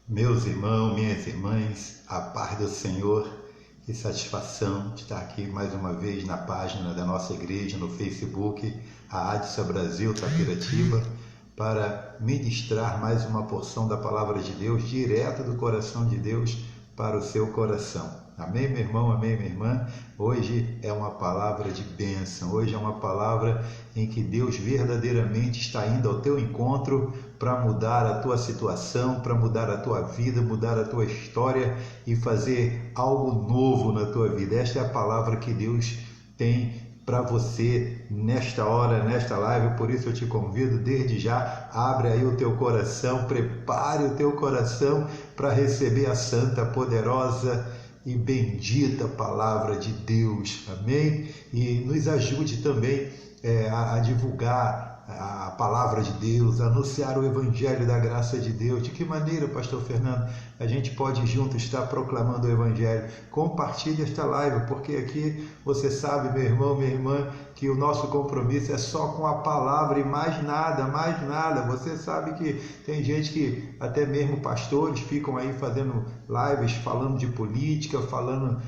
Meus irmãos, minhas irmãs, a paz do Senhor, que satisfação de estar aqui mais uma vez na página da nossa igreja no Facebook, a Adsa Brasil Tapiratiba, para ministrar mais uma porção da palavra de Deus, direto do coração de Deus para o seu coração. Amém, meu irmão? Amém, minha irmã? Hoje é uma palavra de bênção, hoje é uma palavra em que Deus verdadeiramente está indo ao teu encontro para mudar a tua situação, para mudar a tua vida, mudar a tua história e fazer algo novo na tua vida. Esta é a palavra que Deus tem para você nesta hora, nesta live. Por isso eu te convido desde já, abre aí o teu coração, prepare o teu coração para receber a santa, poderosa e bendita palavra de Deus, amém? E nos ajude também a divulgar a palavra de Deus, a anunciar o evangelho da graça de Deus. De que maneira, pastor Fernando, a gente pode junto estar proclamando o evangelho? Compartilhe esta live, porque aqui você sabe, meu irmão, minha irmã, que o nosso compromisso é só com a palavra e mais nada, mais nada. Você sabe que tem gente que, até mesmo pastores, ficam aí fazendo lives falando de política, falando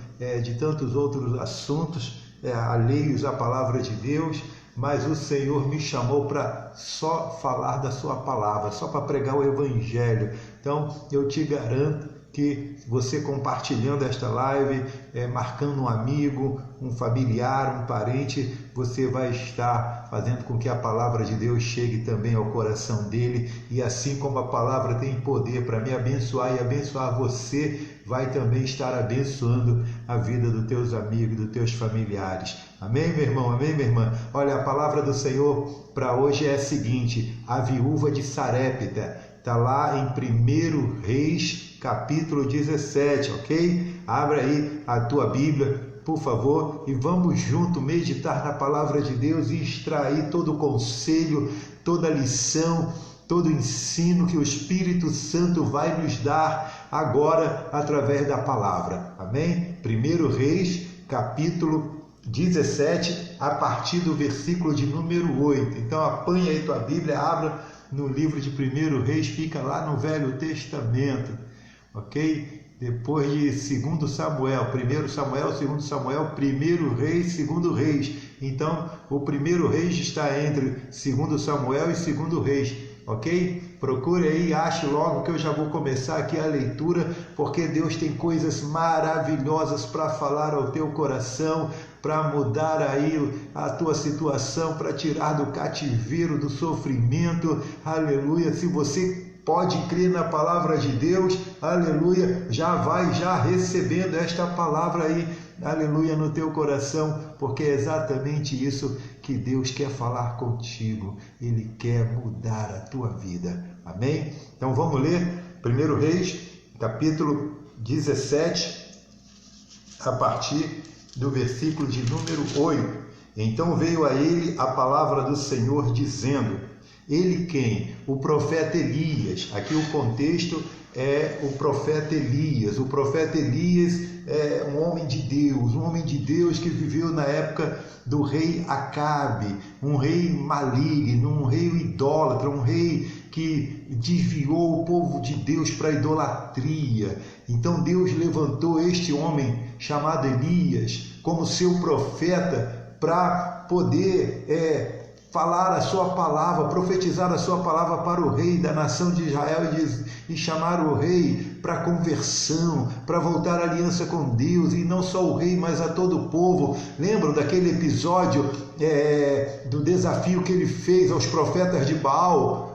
de tantos outros assuntos alheios à palavra de Deus. Mas o Senhor me chamou para só falar da sua palavra, só para pregar o evangelho. Então eu te garanto que você compartilhando esta live, marcando um amigo, um familiar, um parente, você vai estar fazendo com que a palavra de Deus chegue também ao coração dele. E assim como a palavra tem poder para me abençoar e abençoar você, vai também estar abençoando a vida dos teus amigos, dos teus familiares. Amém, meu irmão? Amém, minha irmã? Olha, a palavra do Senhor para hoje é a seguinte: a viúva de Sarepta. Está lá em 1 Reis, capítulo 17, ok? Abra aí a tua Bíblia, por favor, e vamos junto meditar na palavra de Deus e extrair todo o conselho, toda a lição, todo o ensino que o Espírito Santo vai nos dar agora através da palavra. Amém? 1 Reis, capítulo 17, a partir do versículo de número 8. Então apanha aí tua Bíblia, abra no livro de 1 Reis, fica lá no Velho Testamento, ok? Depois de 2 Samuel, 1 Samuel, 2 Samuel, 1 Reis, 2 Reis. Então o 1 Reis está entre 2 Samuel e 2 Reis, ok? Procure aí, ache logo que eu já vou começar aqui a leitura, porque Deus tem coisas maravilhosas para falar ao teu coração, para mudar aí a tua situação, para tirar do cativeiro, do sofrimento, aleluia. Se você pode crer na palavra de Deus, aleluia, já vai recebendo esta palavra aí, aleluia, no teu coração, porque é exatamente isso que Deus quer falar contigo. Ele quer mudar a tua vida, amém? Então vamos ler 1 Reis, capítulo 17, a partir do versículo de número 8. Então veio a ele a palavra do Senhor dizendo: ele quem? O profeta Elias. Aqui o contexto é o profeta Elias. O profeta Elias é um homem de Deus que viveu na época do rei Acabe, um rei maligno, um rei idólatra, um rei que desviou o povo de Deus para a idolatria. Então Deus levantou este homem chamado Elias como seu profeta para poder falar a sua palavra, profetizar a sua palavra para o rei da nação de Israel e chamar o rei para conversão, para voltar à aliança com Deus, e não só o rei, mas a todo o povo. Lembram daquele episódio do desafio que ele fez aos profetas de Baal?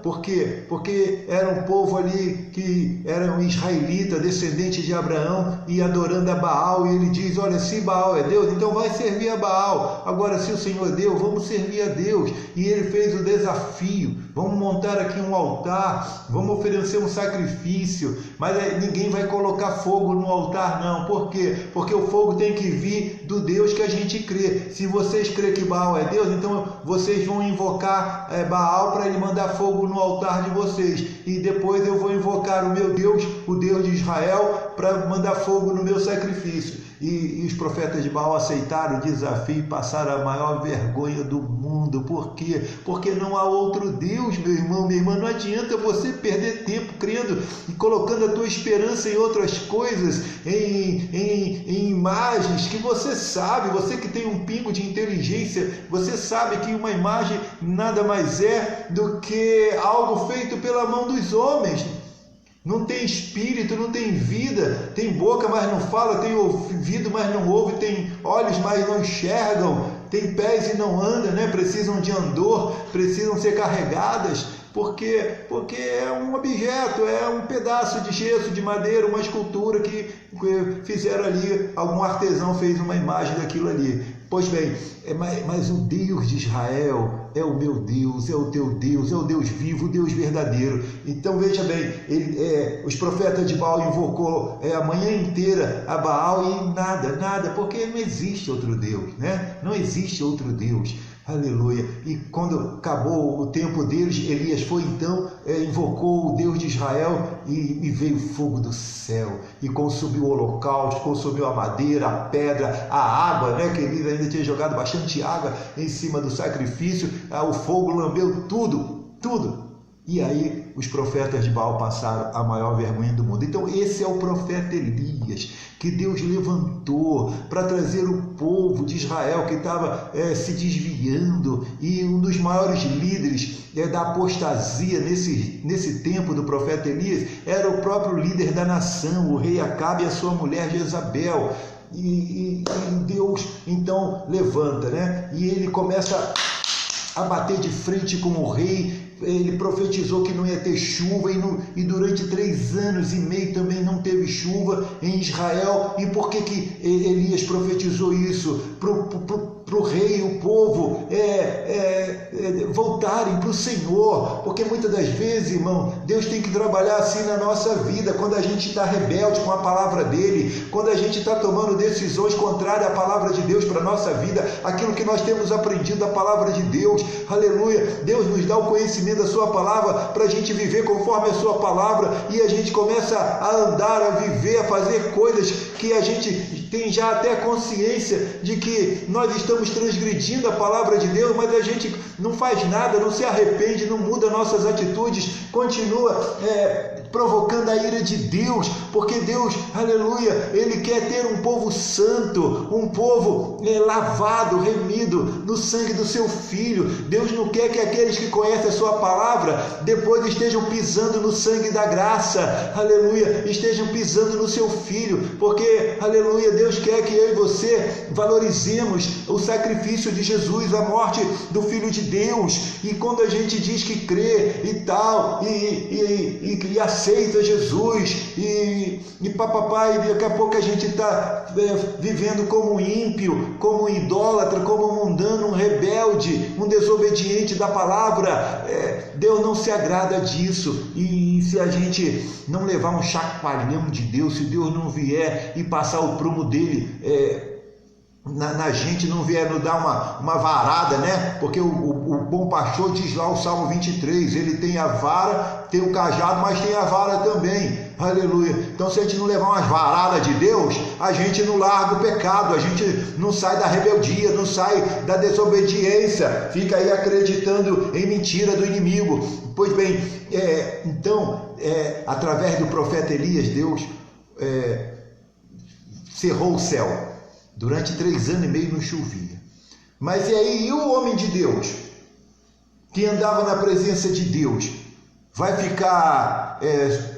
Por quê? Porque era um povo ali que era um israelita, descendente de Abraão, e adorando a Baal, e ele diz: olha, se Baal é Deus, então vai servir a Baal. Agora, se o Senhor é Deus, vamos servir a Deus. E ele fez o desafio: vamos montar aqui um altar, vamos oferecer um sacrifício, mas ninguém vai colocar fogo no altar, não. Por quê? Porque o fogo tem que vir do Deus que a gente crê. Se vocês crêem que Baal é Deus, então vocês vão invocar Baal para ele mandar fogo no altar de vocês, e depois eu vou invocar o meu Deus, o Deus de Israel, para mandar fogo no meu sacrifício. e os profetas de Baal aceitaram o desafio e passaram a maior vergonha do mundo. Por quê? Porque não há outro Deus, meu irmão, minha irmã. Não adianta você perder tempo crendo e colocando a tua esperança em outras coisas, em imagens que você sabe, você que tem um pingo de inteligência, você sabe que uma imagem nada mais é do que algo feito pela mão dos homens. Não tem espírito, não tem vida, tem boca, mas não fala, tem ouvido, mas não ouve, tem olhos, mas não enxergam, tem pés e não anda, né? Precisam de andor, precisam ser carregadas, porque é um objeto, é um pedaço de gesso, de madeira, uma escultura que fizeram ali, algum artesão fez uma imagem daquilo ali. Pois bem, mas o Deus de Israel é o meu Deus, é o teu Deus, é o Deus vivo, o Deus verdadeiro. Então veja bem, os profetas de Baal invocou a manhã inteira a Baal e nada, porque não existe outro Deus, né? Não existe outro Deus. Aleluia. E quando acabou o tempo deles, Elias foi então, invocou o Deus de Israel e veio fogo do céu e consumiu o holocausto, consumiu a madeira, a pedra, a água, né? Que ele ainda tinha jogado bastante água em cima do sacrifício, o fogo lambeu tudo. E aí os profetas de Baal passaram a maior vergonha do mundo. Então esse é o profeta Elias, que Deus levantou para trazer o povo de Israel que estava se desviando, e um dos maiores líderes da apostasia nesse tempo do profeta Elias era o próprio líder da nação, o rei Acabe e a sua mulher Jezabel. E Deus então levanta, né? E ele começa a bater de frente com o rei. Ele profetizou que não ia ter chuva e durante 3 anos e meio também não teve chuva em Israel. E por que Elias profetizou isso? Para o rei e o povo voltarem para o Senhor, porque muitas das vezes, irmão, Deus tem que trabalhar assim na nossa vida, quando a gente está rebelde com a palavra dele, quando a gente está tomando decisões contrárias à palavra de Deus para a nossa vida, aquilo que nós temos aprendido da palavra de Deus. Aleluia. Deus nos dá o conhecimento da sua palavra para a gente viver conforme a sua palavra, e a gente começa a andar, a viver, a fazer coisas que a gente tem já até consciência de que nós estamos transgredindo a palavra de Deus, mas a gente não faz nada, não se arrepende, não muda nossas atitudes, continua provocando a ira de Deus, porque Deus, aleluia, Ele quer ter um povo santo, um povo lavado, remido no sangue do seu Filho. Deus não quer que aqueles que conhecem a sua palavra depois estejam pisando no sangue da graça, aleluia, estejam pisando no seu Filho, porque, aleluia, Deus quer que eu e você valorizemos o sacrifício de Jesus, a morte do Filho de Deus. E quando a gente diz que crê e tal, e aceita Jesus, e daqui a pouco a gente está vivendo como ímpio, como idólatra, como mundano, um rebelde, um desobediente da palavra. Deus não se agrada disso. E se a gente não levar um chacoalhão de Deus, se Deus não vier e passar o prumo dele na gente, não vier nos dar uma varada, né? Porque o bom pastor diz lá o Salmo 23, ele tem a vara, tem o cajado, mas tem a vara também, aleluia. Então se a gente não levar umas varadas de Deus, a gente não larga o pecado, a gente não sai da rebeldia, não sai da desobediência, fica aí acreditando em mentira do inimigo. Pois bem, através do profeta Elias, Deus cerrou o céu. Durante 3 anos e meio não chovia. Mas e aí, e o homem de Deus, que andava na presença de Deus, vai ficar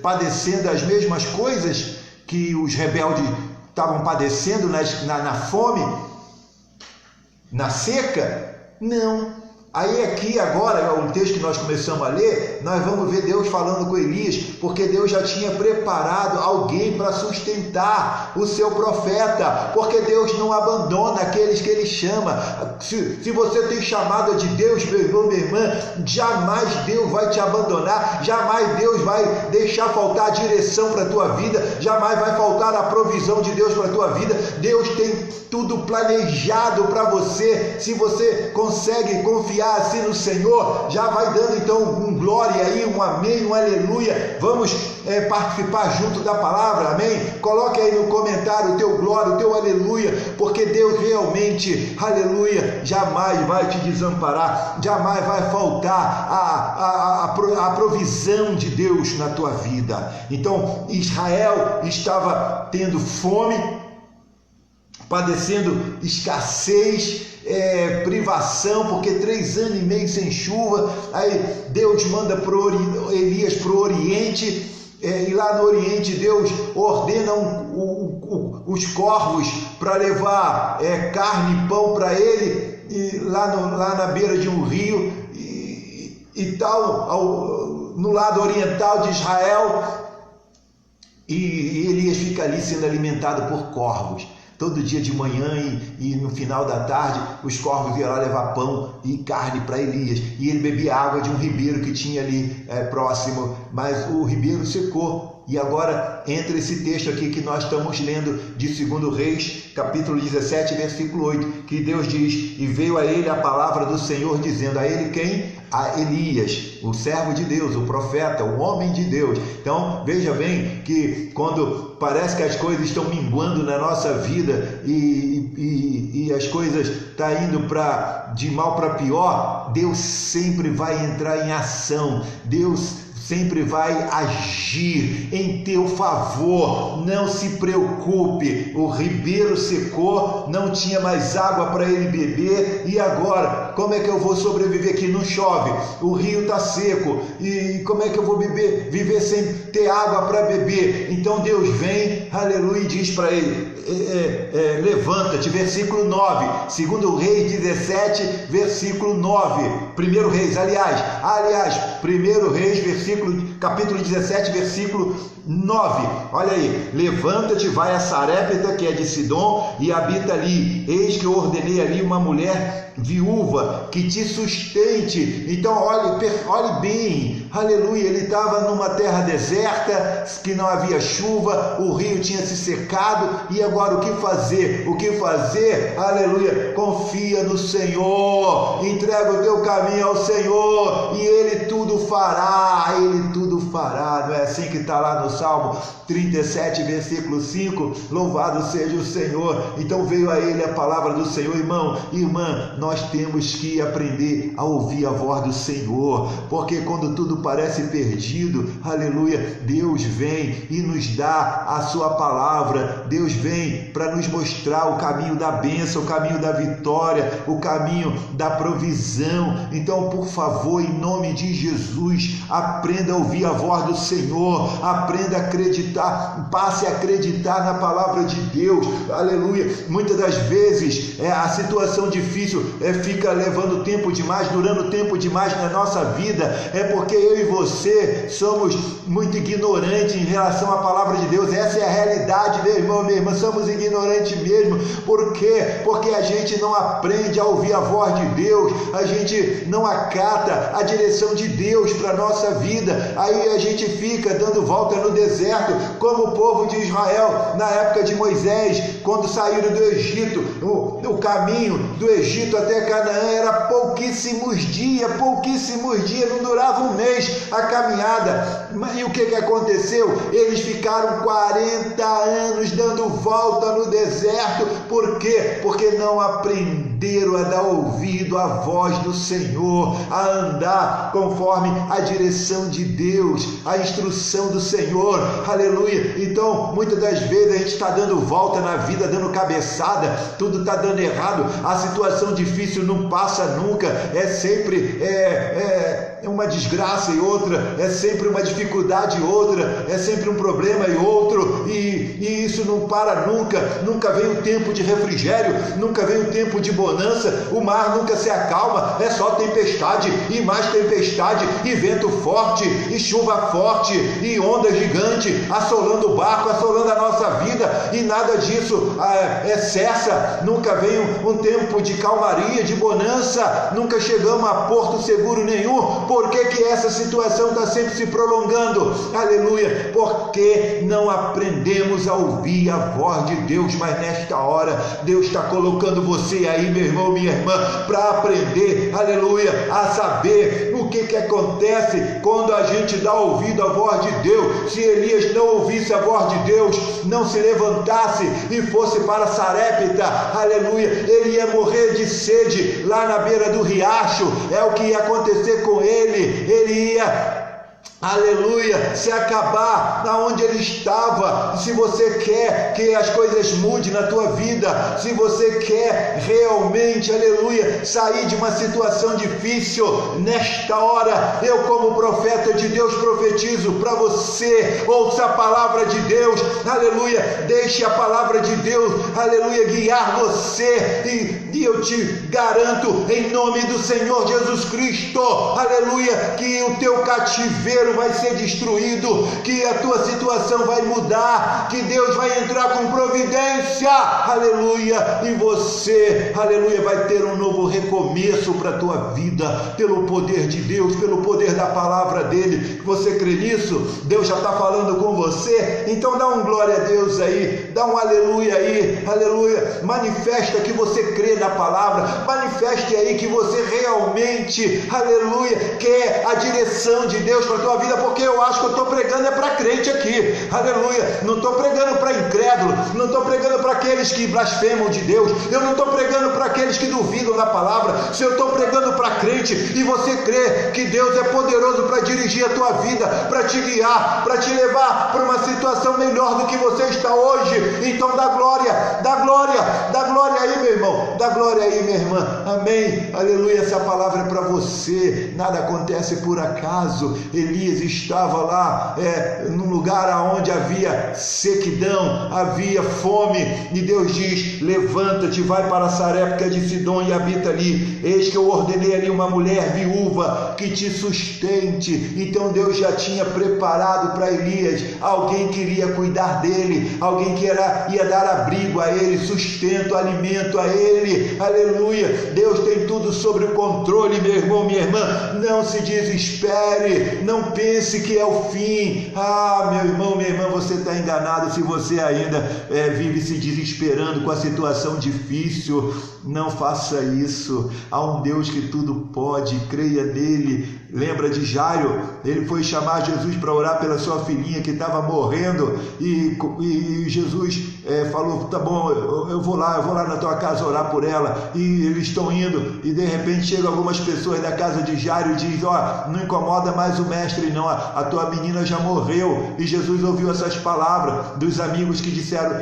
padecendo as mesmas coisas que os rebeldes estavam padecendo na fome, na seca? Não. Aí aqui agora, o texto que nós começamos a ler, nós vamos ver Deus falando com Elias, porque Deus já tinha preparado alguém para sustentar o seu profeta, porque Deus não abandona aqueles que Ele chama. Se você tem chamada de Deus, meu irmão, minha irmã, jamais Deus vai te abandonar, jamais Deus vai deixar faltar a direção para a tua vida, jamais vai faltar a provisão de Deus para a tua vida. Deus tem tudo planejado para você, se você consegue confiar confiar-se no Senhor, já vai dando então um glória aí, um amém, um aleluia. Vamos participar junto da palavra, amém? Coloque aí no comentário o teu glória, o teu aleluia, porque Deus realmente, aleluia, jamais vai te desamparar, jamais vai faltar a provisão de Deus na tua vida. Então Israel estava tendo fome, padecendo escassez, privação, porque 3 anos e meio sem chuva. Aí Deus manda Elias para o Oriente, e lá no Oriente Deus ordena os corvos para levar carne e pão para ele, e lá na beira de um rio e tal, no lado oriental de Israel, e Elias fica ali sendo alimentado por corvos. Todo dia de manhã e no final da tarde, os corvos iam lá levar pão e carne para Elias. E ele bebia água de um ribeiro que tinha ali próximo, mas o ribeiro secou. E agora entra esse texto aqui que nós estamos lendo de 2 Reis, capítulo 17, versículo 8, que Deus diz: e veio a ele a palavra do Senhor, dizendo, a ele quem? A Elias, o servo de Deus, o profeta, o homem de Deus. Então veja bem que quando parece que as coisas estão minguando na nossa vida e as coisas estão indo de mal para pior, Deus sempre vai entrar em ação. Deus sempre vai agir em teu favor. Não se preocupe, o ribeiro secou, não tinha mais água para ele beber, e agora, como é que eu vou sobreviver aqui? Não chove, o rio está seco, e como é que eu vou viver sem ter água para beber? Então Deus vem, aleluia, e diz para ele, levanta-te, versículo 9, 2 Reis 17, versículo 9, 1 Reis, aliás, 1 Reis, capítulo 17, versículo 9, olha aí, levanta-te, vai a Sarepta, que é de Sidom, e habita ali, eis que eu ordenei ali uma mulher viúva que te sustente. Então olhe bem, aleluia, ele estava numa terra deserta, que não havia chuva, o rio tinha se secado, e agora o que fazer? Aleluia, confia no Senhor, entrega o teu caminho ao Senhor, e Ele tudo fará, não é assim que está lá no Salmo 37, versículo 5, louvado seja o Senhor. Então veio a ele a palavra do Senhor. Irmão, irmã, nós temos que aprender a ouvir a voz do Senhor, porque quando tudo parece perdido, aleluia, Deus vem e nos dá a sua palavra. Deus vem para nos mostrar o caminho da bênção, o caminho da vitória, o caminho da provisão. Então, por favor, em nome de Jesus, aprenda a ouvir a voz do Senhor, aprenda a acreditar, passe a acreditar na palavra de Deus, aleluia. Muitas das vezes a situação difícil fica levando tempo demais, durando tempo demais na nossa vida, porque eu e você somos muito ignorantes em relação à palavra de Deus. Essa é a realidade, meu irmão, minha irmã, somos ignorantes mesmo. Por quê? Porque a gente não aprende a ouvir a voz de Deus, a gente não acata a direção de Deus para a nossa vida, aí a gente fica dando volta no deserto, como o povo de Israel na época de Moisés, quando saíram do Egito. O caminho do Egito até Canaã era pouquíssimos dias, não durava um mês a caminhada. E o que aconteceu? Eles ficaram 40 anos dando volta no deserto. Por quê? Porque não aprenderam a dar ouvido à voz do Senhor, a andar conforme a direção de Deus, a instrução do Senhor, aleluia. Então, muitas das vezes a gente está dando volta na vida, dando cabeçada, tudo está dando errado, a situação difícil não passa nunca, é sempre uma desgraça e outra, é sempre uma dificuldade e outra, é sempre um problema e outro, e isso não para nunca vem um tempo de refrigério, nunca vem um tempo de bonança, o mar nunca se acalma, é só tempestade e mais tempestade, e vento forte, e chuva forte, e onda gigante, assolando o barco, assolando a nossa vida, e nada disso cessa, nunca vem um tempo de calmaria, de bonança, nunca chegamos a porto seguro nenhum. Por que essa situação está sempre se prolongando? Aleluia, porque não aprendemos a ouvir a voz de Deus. Mas nesta hora, Deus está colocando você aí meu irmão, minha irmã, para aprender, aleluia, a saber o que acontece quando a gente dá ouvido à voz de Deus. Se Elias não ouvisse a voz de Deus, não se levantasse e fosse para Sarepta, aleluia, ele ia morrer de sede lá na beira do riacho. É o que ia acontecer com ele. Ele ia, aleluia, se acabar na onde ele estava. Se você quer que as coisas mudem na tua vida, se você quer realmente, aleluia, sair de uma situação difícil, nesta hora, eu como profeta de Deus profetizo para você, ouça a palavra de Deus, aleluia, deixe a palavra de Deus, aleluia, guiar você, e eu te garanto, em nome do Senhor Jesus Cristo, aleluia, que o teu cativeiro vai ser destruído, que a tua situação vai mudar, que Deus vai entrar com providência, aleluia, e você, aleluia, vai ter um novo recomeço para a tua vida, pelo poder de Deus, pelo poder da palavra dele. Você crê nisso? Deus já está falando com você? Então dá um glória a Deus aí, dá um aleluia aí, aleluia, manifesta que você crê na palavra, manifeste aí que você realmente, aleluia, quer a direção de Deus para a tua vida, porque eu acho que eu estou pregando é para crente aqui, aleluia, não estou pregando para incrédulo, não estou pregando para aqueles que blasfemam de Deus, eu não estou pregando para aqueles que duvidam da palavra. Se eu estou pregando para crente e você crê que Deus é poderoso para dirigir a tua vida, para te guiar, para te levar para uma situação melhor do que você está hoje, então dá glória aí, meu irmão, dá glória aí, minha irmã, amém, aleluia. Essa palavra é para você, nada acontece por acaso. Elias estava lá num lugar onde havia sequidão, havia fome, e Deus diz: levanta-te, vai para Sarepta de Sidom e habita ali, eis que eu ordenei ali uma mulher viúva que te sustente. Então Deus já tinha preparado para Elias alguém que iria cuidar dele, alguém que ia dar abrigo a ele, sustento, alimento a ele, aleluia. Deus tem tudo sob o controle, meu irmão, minha irmã, não se desespere, não pense que é o fim. Meu irmão, minha irmã, você está enganado se você ainda vive se desesperando com a situação difícil. Não faça isso. Há um Deus que tudo pode, creia nele. Lembra de Jairo? Ele foi chamar Jesus para orar pela sua filhinha que estava morrendo, e Jesus falou: tá bom, eu vou lá na tua casa orar por ela. E eles estão indo, e de repente chegam algumas pessoas da casa de Jairo e diz: não incomoda mais o mestre não, a tua menina já morreu. E Jesus ouviu essas palavras dos amigos que disseram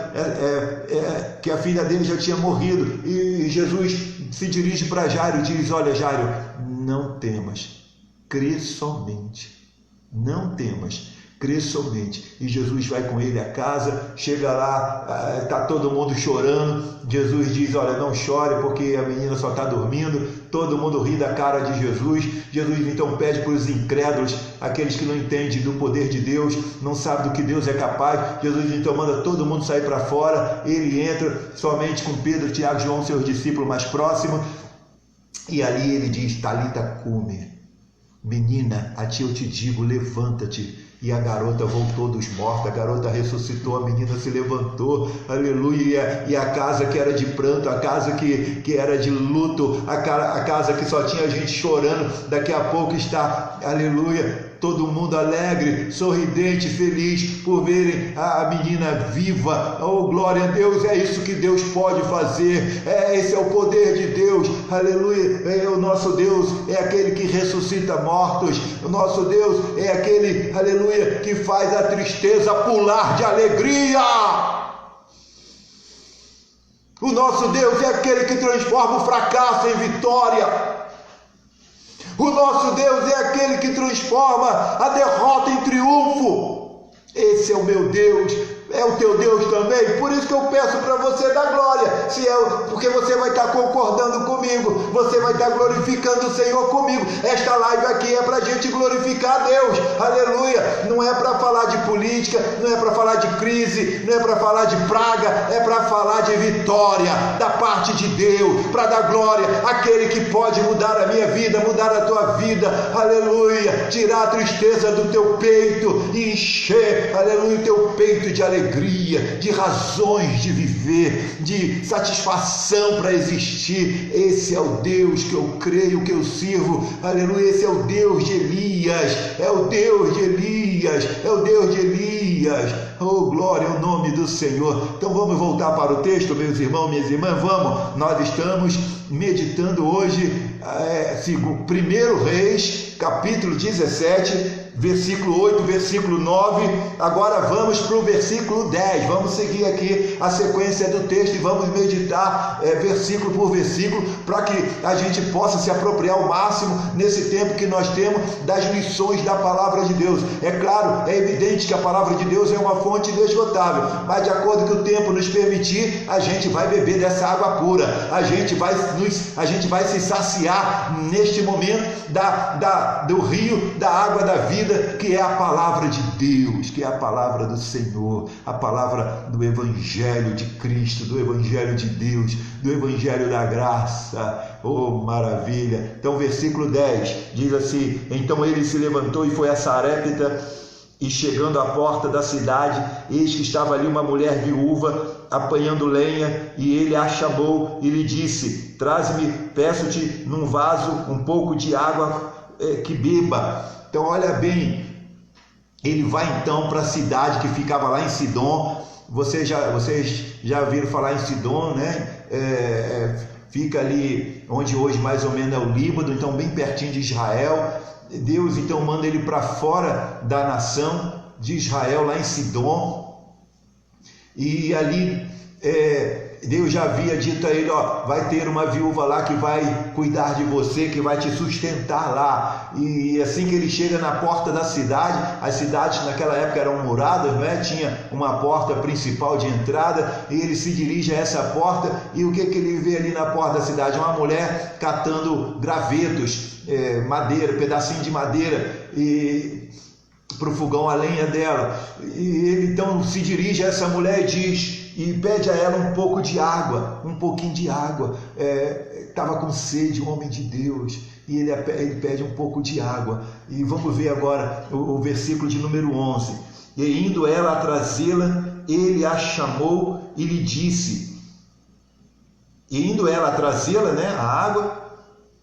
que a filha dele já tinha morrido, e Jesus se dirige para Jairo e diz: olha, Jairo, não temas, crê somente, não temas, crê somente. E Jesus vai com ele à casa, chega lá, está todo mundo chorando. Jesus diz: olha, não chore, porque a menina só está dormindo. Todo mundo ri da cara de Jesus. Jesus então pede para os incrédulos, aqueles que não entendem do poder de Deus, não sabem do que Deus é capaz. Jesus então manda todo mundo sair para fora. Ele entra somente com Pedro, Tiago e João, seus discípulos mais próximos, e ali ele diz: Talita cumi, menina, a ti eu te digo, levanta-te. E a garota voltou dos mortos, a garota ressuscitou, a menina se levantou, aleluia. E a casa que era de pranto, a casa que era de luto, a casa que só tinha gente chorando, daqui a pouco está, aleluia, todo mundo alegre, sorridente, feliz por verem a menina viva. Oh, glória a Deus, é isso que Deus pode fazer, esse é o poder de Deus, aleluia. O nosso Deus é aquele que ressuscita mortos, o nosso Deus é aquele, aleluia, que faz a tristeza pular de alegria. O nosso Deus é aquele que transforma o fracasso em vitória. O nosso Deus é aquele que transforma a derrota em triunfo. Esse é o meu Deus. É o teu Deus também? Por isso que eu peço para você dar glória, porque você vai estar concordando comigo, você vai estar glorificando o Senhor comigo. Esta live aqui é para a gente glorificar a Deus, aleluia. Não é para falar de política, não é para falar de crise, não é para falar de praga, é para falar de vitória da parte de Deus, para dar glória àquele que pode mudar a minha vida, mudar a tua vida, aleluia. Tirar a tristeza do teu peito e encher, aleluia, o teu peito de alegria. alegria, de razões de viver, de satisfação para existir. Esse é o Deus que eu creio, que eu sirvo. Aleluia, esse é o Deus de Elias, é o Deus de Elias, é o Deus de Elias. Oh, glória ao nome do Senhor. Então vamos voltar para o texto, meus irmãos, minhas irmãs, vamos. Nós estamos meditando hoje 1 Reis, capítulo 17, versículo 8, versículo 9. Agora vamos para o versículo 10. Vamos seguir aqui a sequência do texto e vamos meditar versículo por versículo, para que a gente possa se apropriar ao máximo nesse tempo que nós temos das lições da palavra de Deus. É claro, é evidente que a palavra de Deus é uma fonte inesgotável, mas de acordo que o tempo nos permitir, a gente vai beber dessa água pura, a gente vai se saciar neste momento do rio, da água da vida, que é a palavra de Deus, que é a palavra do Senhor, a palavra do Evangelho de Cristo, do Evangelho de Deus, do Evangelho da graça. Oh, maravilha! Então, versículo 10 diz assim: então ele se levantou e foi a Sarepta, e chegando à porta da cidade, eis que estava ali uma mulher viúva apanhando lenha, e ele a chamou e lhe disse: traze-me, peço-te, num vaso um pouco de água que beba. Então olha bem, ele vai então para a cidade que ficava lá em Sidom. Vocês já ouviram falar em Sidom, né? Fica ali onde hoje mais ou menos é o Líbano, então bem pertinho de Israel. Deus então manda ele para fora da nação de Israel, lá em Sidom, e ali Deus já havia dito a ele: ó, vai ter uma viúva lá que vai cuidar de você, que vai te sustentar lá. E assim que ele chega na porta da cidade, as cidades naquela época eram muradas, né? Tinha uma porta principal de entrada, e ele se dirige a essa porta, e o que ele vê ali na porta da cidade? Uma mulher catando gravetos, madeira, pedacinho de madeira, e para o fogão a lenha dela. E ele então se dirige a essa mulher e diz, e pede a ela um pouco de água, um pouquinho de água. Estava com sede, um homem de Deus, e ele pede um pouco de água. E vamos ver agora o versículo de número 11. E indo ela a trazê-la, ele a chamou e lhe disse, e indo ela a trazê-la, né, a água,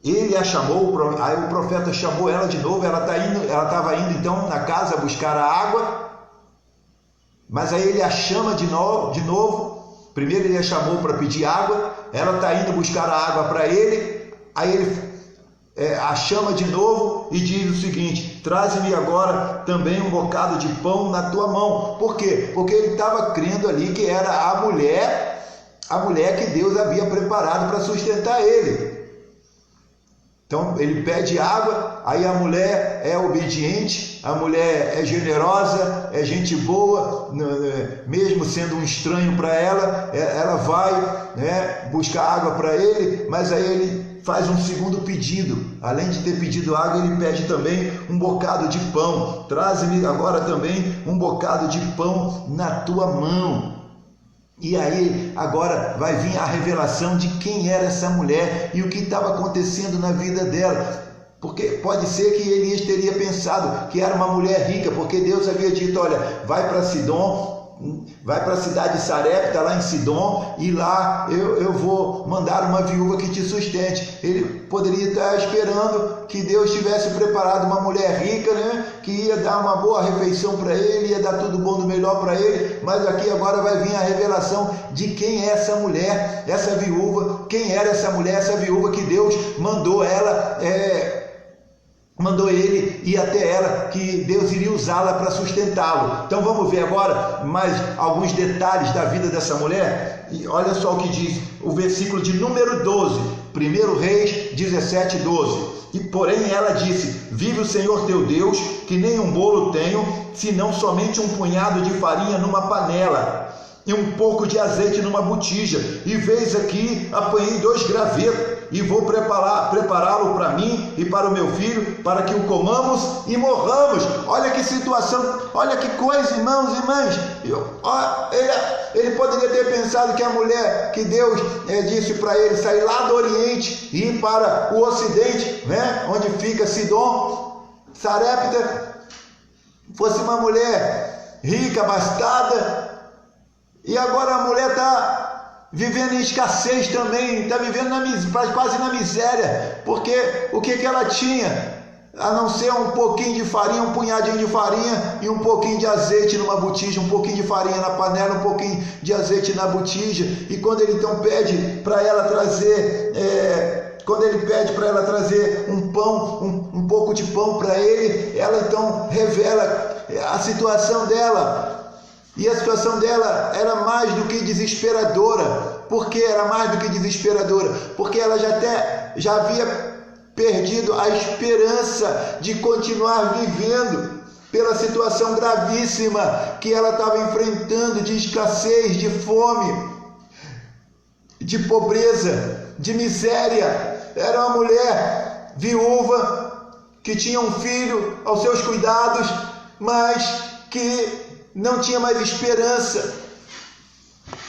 ele a chamou. Aí o profeta chamou ela de novo. Ela estava indo então na casa buscar a água, mas aí ele a chama de novo. Primeiro ele a chamou para pedir água, ela está indo buscar a água para ele, aí ele a chama de novo e diz o seguinte: traze-me agora também um bocado de pão na tua mão. Por quê? Porque ele estava crendo ali que era a mulher que Deus havia preparado para sustentar ele. Então ele pede água, aí a mulher é obediente, a mulher é generosa, é gente boa, mesmo sendo um estranho para ela, ela vai, né, buscar água para ele, mas aí ele faz um segundo pedido. Além de ter pedido água, ele pede também um bocado de pão. Traze-me agora também um bocado de pão na tua mão. E aí agora vai vir a revelação de quem era essa mulher e o que estava acontecendo na vida dela. Porque pode ser que Elias teria pensado que era uma mulher rica, porque Deus havia dito: olha, vai para Sidom, vai para a cidade de Sarepta, lá em Sidom, e lá eu vou mandar uma viúva que te sustente. Ele poderia estar esperando que Deus tivesse preparado uma mulher rica, né, que ia dar uma boa refeição para ele, ia dar tudo bom do melhor para ele, mas aqui agora vai vir a revelação de quem é essa mulher, essa viúva, quem era essa mulher, essa viúva que Deus mandou ele ir até ela, que Deus iria usá-la para sustentá-lo. Então vamos ver agora mais alguns detalhes da vida dessa mulher. E olha só o que diz o versículo de número 12, 1 Reis 17, 12. E porém ela disse: vive o Senhor teu Deus, que nem um bolo tenho, senão somente um punhado de farinha numa panela e um pouco de azeite numa botija, e veis aqui, apanhei 2 gravetos, e vou prepará-lo para mim e para o meu filho, para que o comamos e morramos. Olha que situação, olha que coisa, irmãos e irmãs. Ele poderia ter pensado que a mulher que Deus disse para ele sair lá do Oriente e ir para o Ocidente, né, onde fica Sidom, Sarepta, fosse uma mulher rica, abastada, E agora a mulher está vivendo em escassez também, está vivendo quase na miséria, porque o que ela tinha? A não ser um pouquinho de farinha, um punhadinho de farinha e um pouquinho de azeite numa botija, um pouquinho de farinha na panela, um pouquinho de azeite na botija. E quando ele então pede para ela trazer, um pão, um pouco de pão para ele, ela então revela a situação dela. E a situação dela era mais do que desesperadora. Por que era mais do que desesperadora? Porque ela já havia perdido a esperança de continuar vivendo pela situação gravíssima que ela estava enfrentando, de escassez, de fome, de pobreza, de miséria. Era uma mulher viúva que tinha um filho aos seus cuidados, mas que não tinha mais esperança.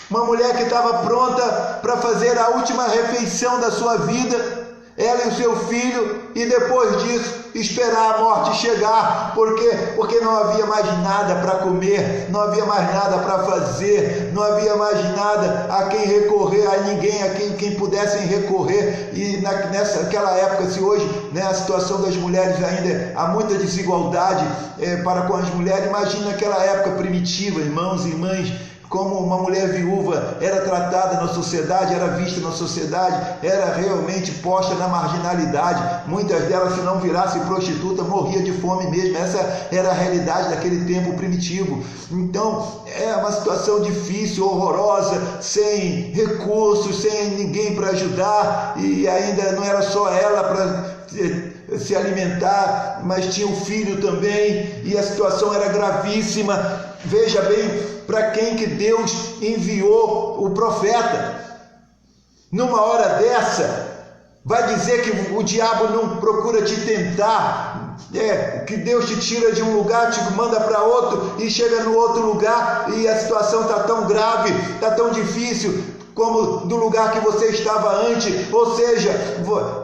Uma mulher que estava pronta para fazer a última refeição da sua vida, ela e o seu filho, e depois disso esperar a morte chegar, porque não havia mais nada para comer, não havia mais nada para fazer, não havia mais nada a quem recorrer, a ninguém a quem pudessem recorrer. E naquela época, se hoje, né, a situação das mulheres ainda há muita desigualdade para com as mulheres, imagina naquela época primitiva, irmãos e irmãs, como uma mulher viúva era tratada na sociedade, era vista na sociedade, era realmente posta na marginalidade. Muitas delas, se não virasse prostituta, morria de fome mesmo. Essa era a realidade daquele tempo primitivo. Então, é uma situação difícil, horrorosa, sem recursos, sem ninguém para ajudar, e ainda não era só ela para se alimentar, mas tinha um filho também, e a situação era gravíssima. Veja bem para quem que Deus enviou o profeta. Numa hora dessa, vai dizer que o diabo não procura te tentar, que Deus te tira de um lugar, te manda para outro, e chega no outro lugar e a situação está tão grave, está tão difícil, como do lugar que você estava antes. Ou seja,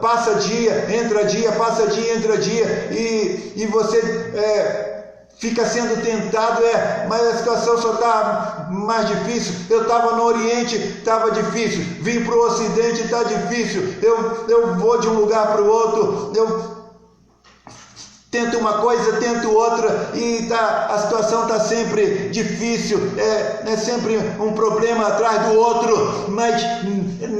passa dia, entra dia, passa dia, entra dia, e você fica sendo tentado, mas a situação só está mais difícil. Eu estava no Oriente, estava difícil, vim para o Ocidente, está difícil, eu vou de um lugar para o outro, eu tento uma coisa, tento outra, e a situação está sempre difícil, é sempre um problema atrás do outro. Mas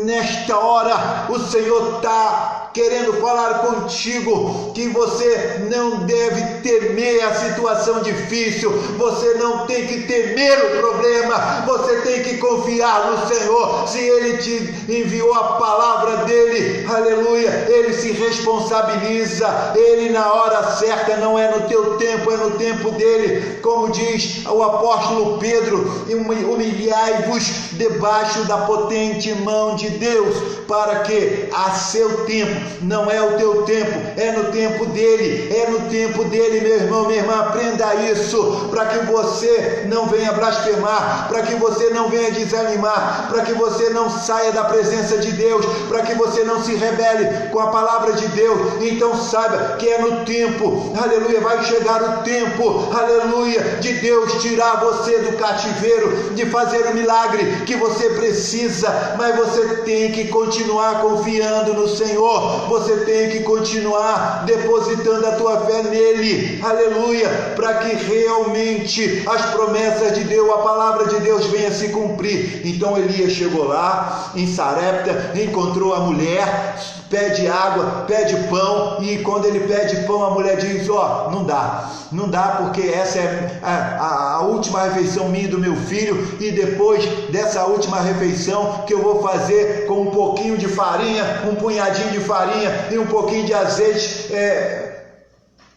nesta hora o Senhor está querendo falar contigo que você não deve temer a situação difícil, você não tem que temer o problema, você tem que confiar no Senhor. Se Ele te enviou a palavra dEle, aleluia, Ele se responsabiliza, Ele na hora certa, não é no teu tempo, é no tempo dEle. Como diz o apóstolo Pedro, humilhai-vos debaixo da potente mão de Deus, para que a seu tempo, não é o teu tempo, é no tempo dEle, meu irmão, minha irmã, aprenda isso, para que você não venha blasfemar, para que você não venha desanimar, para que você não saia da presença de Deus, para que você não se rebele com a palavra de Deus. Então saiba que é no tempo, aleluia, vai chegar o tempo, aleluia, de Deus tirar você do cativeiro, de fazer o milagre que você precisa. Mas você tem que continuar confiando no Senhor, você tem que continuar depositando a tua fé nele, aleluia, para que realmente as promessas de Deus, a palavra de Deus venha se cumprir. Então Elias chegou lá em Sarepta, encontrou a mulher, pede água, pede pão, e quando ele pede pão, a mulher diz: não dá, porque essa é a última refeição minha e do meu filho, e depois dessa última refeição que eu vou fazer com um pouquinho de farinha, um punhadinho de farinha e um pouquinho de azeite,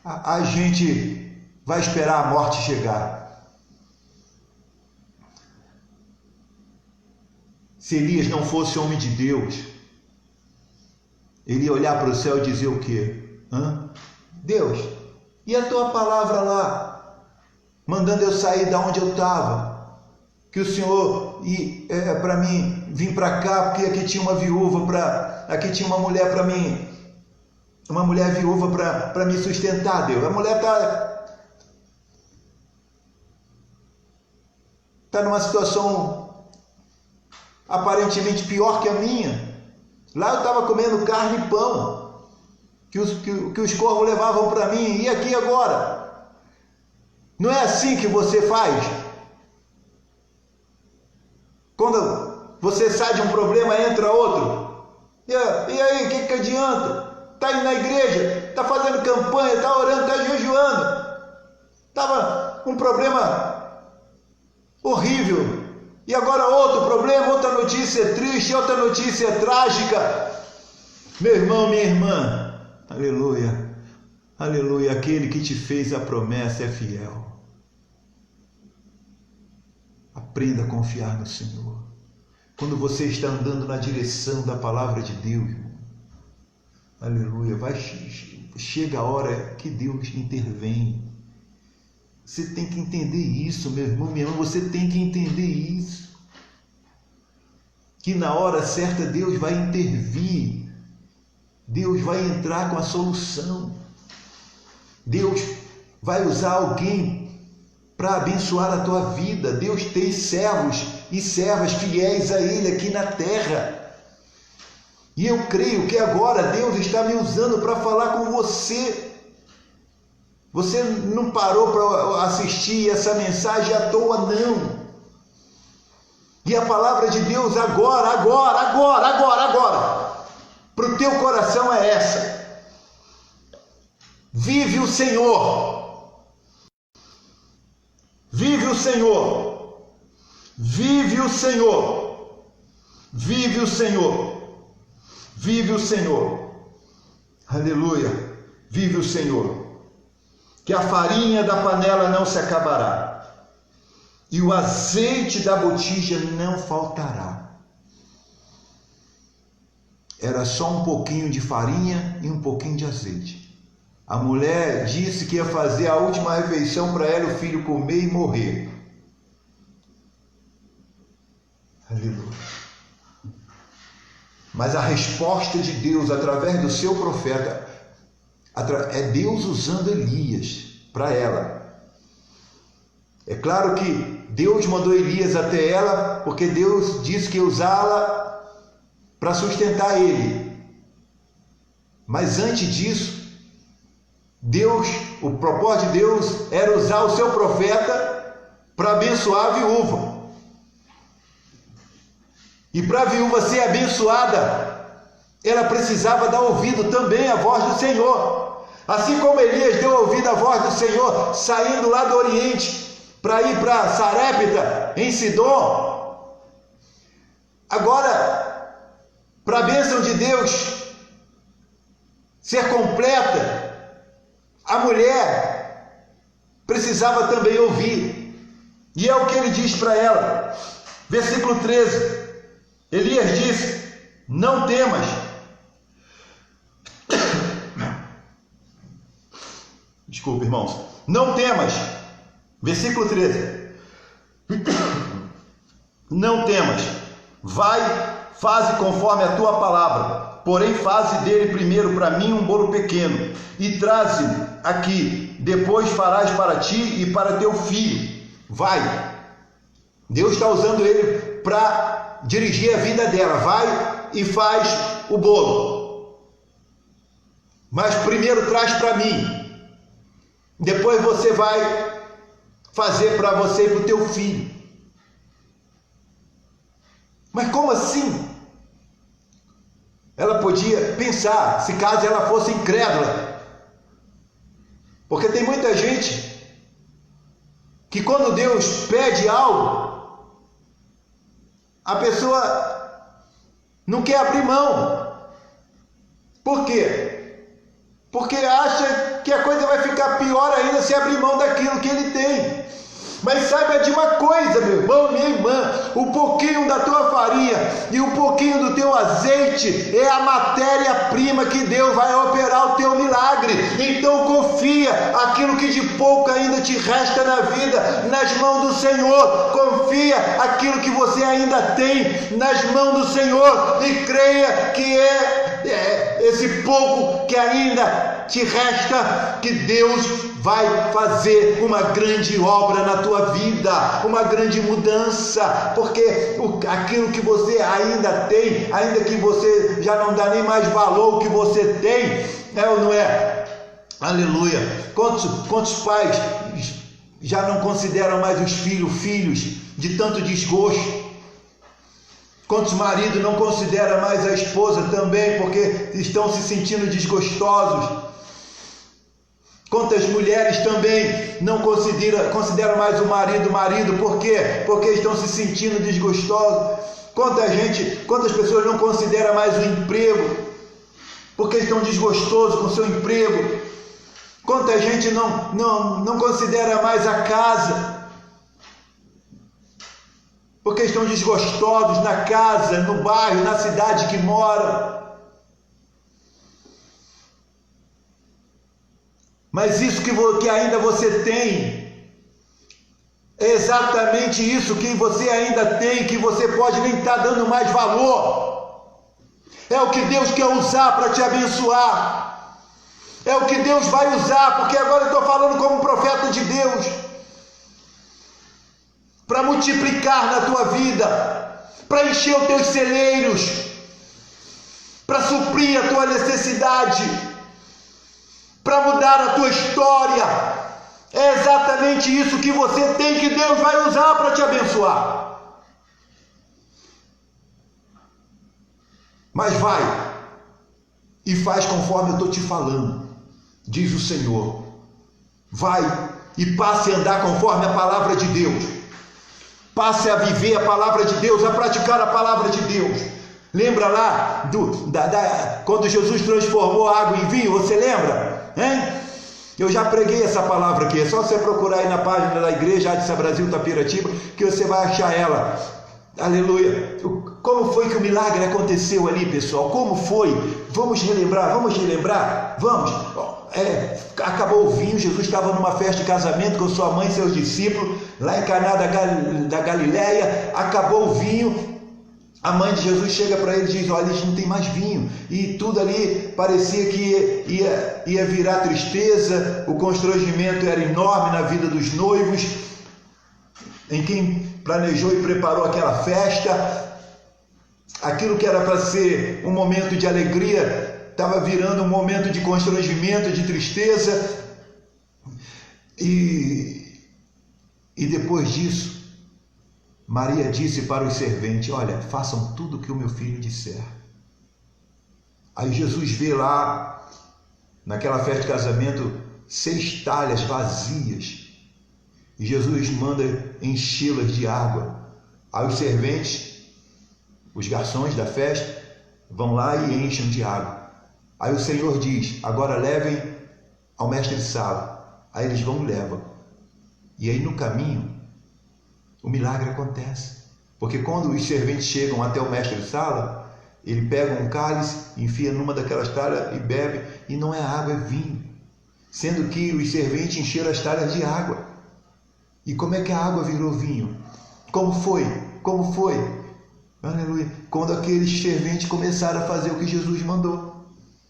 a gente vai esperar a morte chegar. Se Elias não fosse homem de Deus, ele ia olhar para o céu e dizer o quê? Deus, e a tua palavra lá, mandando eu sair da onde eu estava, que o Senhor para mim vir para cá, porque aqui tinha uma viúva, aqui tinha uma mulher para mim, uma mulher viúva para me sustentar, Deus. A mulher está está numa situação aparentemente pior que a minha. Lá eu estava comendo carne e pão, que os corvos levavam para mim, e aqui agora? Não é assim que você faz? Quando você sai de um problema, entra outro. E aí, o que adianta? Está indo na igreja, está fazendo campanha, está orando, está jejuando. Estava um problema horrível. E agora outro problema, outra notícia triste, outra notícia trágica. Meu irmão, minha irmã, aleluia, aleluia, aquele que te fez a promessa é fiel. Aprenda a confiar no Senhor. Quando você está andando na direção da palavra de Deus, irmão, aleluia, chega a hora que Deus intervém. Você tem que entender isso, meu irmão, minha irmã, você tem que entender isso. Que na hora certa Deus vai intervir. Deus vai entrar com a solução. Deus vai usar alguém para abençoar a tua vida. Deus tem servos e servas fiéis a Ele aqui na terra. E eu creio que agora Deus está me usando para falar com você. Você não parou para assistir essa mensagem à toa, não. E a palavra de Deus agora, para o teu coração é essa. Vive o Senhor. Vive o Senhor. Vive o Senhor. Vive o Senhor. Vive o Senhor. Aleluia. Vive o Senhor. Que a farinha da panela não se acabará, e o azeite da botija não faltará. Era só um pouquinho de farinha e um pouquinho de azeite. A mulher disse que ia fazer a última refeição para ela e o filho comer e morrer. Aleluia. Mas a resposta de Deus através do seu profeta é Deus usando Elias para ela. É claro que Deus mandou Elias até ela, porque Deus disse que ia usá-la para sustentar ele. Mas antes disso, o propósito de Deus era usar o seu profeta para abençoar a viúva. E para a viúva ser abençoada, ela precisava dar ouvido também à voz do Senhor. Assim como Elias deu ouvido à voz do Senhor, saindo lá do Oriente, para ir para Sarepta, em Sidom. Agora, para a bênção de Deus ser completa, a mulher precisava também ouvir. E é o que ele diz para ela. Versículo 13. Elias disse: não temas. Desculpa, irmãos. Não temas. Versículo 13. Não temas. Vai, faze conforme a tua palavra. Porém, faze dele primeiro para mim um bolo pequeno e traze-me aqui. Depois farás para ti e para teu filho. Vai. Deus está usando ele para dirigir a vida dela. Vai e faz o bolo. Mas primeiro traz para mim. Depois você vai fazer para você e para o teu filho. Mas como assim? Ela podia pensar, se caso ela fosse incrédula. Porque tem muita gente que quando Deus pede algo, a pessoa não quer abrir mão. Por quê? Porque acha que a coisa vai ficar pior ainda se abrir mão daquilo que ele tem. Mas saiba de uma coisa, meu irmão, minha irmã, o pouquinho da tua farinha e o pouquinho do teu azeite é a matéria-prima que Deus vai operar o teu milagre. Então confia aquilo que de pouco ainda te resta na vida nas mãos do Senhor. Confia aquilo que você ainda tem nas mãos do Senhor e creia que é esse pouco que ainda te resta que Deus vai fazer uma grande obra na tua vida, uma grande mudança, porque aquilo que você ainda tem, ainda que você já não dá nem mais valor ao que você tem, é ou não é? Aleluia! Quantos pais já não consideram mais os filhos de tanto desgosto? Quantos maridos não consideram mais a esposa também porque estão se sentindo desgostosos? Quantas mulheres também não consideram mais o marido, por quê? Porque estão se sentindo desgostosos. Quantas pessoas não consideram mais o emprego, porque estão desgostosos com o seu emprego. Quanta gente não considera mais a casa, porque estão desgostosos na casa, no bairro, na cidade que moram. Mas isso que ainda você tem, é exatamente isso que você ainda tem, que você pode nem estar dando mais valor. É o que Deus quer usar para te abençoar. É o que Deus vai usar, porque agora eu estou falando como profeta de Deus, para multiplicar na tua vida, para encher os teus celeiros, para suprir a tua necessidade, para mudar a tua história. É exatamente isso que você tem, que Deus vai usar para te abençoar. Mas vai e faz conforme eu estou te falando, diz o Senhor. Vai e passe a andar conforme a palavra de Deus. Passe a viver a palavra de Deus, a praticar a palavra de Deus. Lembra lá quando Jesus transformou a água em vinho? Você lembra? Eu já preguei essa palavra aqui. É só você procurar aí na página da igreja Adsa Brasil Tapiratiba, que você vai achar ela. Aleluia. Como foi que o milagre aconteceu ali, pessoal? Como foi? Vamos relembrar. Vamos. Acabou o vinho. Jesus estava numa festa de casamento com sua mãe e seus discípulos, lá em Caná da Galileia. Acabou o vinho. A mãe de Jesus chega para ele e diz: olha, a gente não tem mais vinho. E tudo ali parecia que ia virar tristeza. O constrangimento era enorme na vida dos noivos, em quem planejou e preparou aquela festa. Aquilo que era para ser um momento de alegria estava virando um momento de constrangimento, de tristeza. E depois disso, Maria disse para os serventes: olha, façam tudo o que o meu filho disser. Aí Jesus vê lá, naquela festa de casamento, 6 talhas vazias. E Jesus manda enchê-las de água. Aí os serventes, os garçons da festa, vão lá e enchem de água. Aí o Senhor diz: agora levem ao mestre de sala. Aí eles vão e levam. E aí no caminho, o milagre acontece. Porque quando os serventes chegam até o mestre de sala, ele pega um cálice, enfia numa daquelas talhas e bebe, e não é água, é vinho. Sendo que os serventes encheram as talhas de água. E como é que a água virou vinho? Como foi? Aleluia. Quando aqueles serventes começaram a fazer o que Jesus mandou.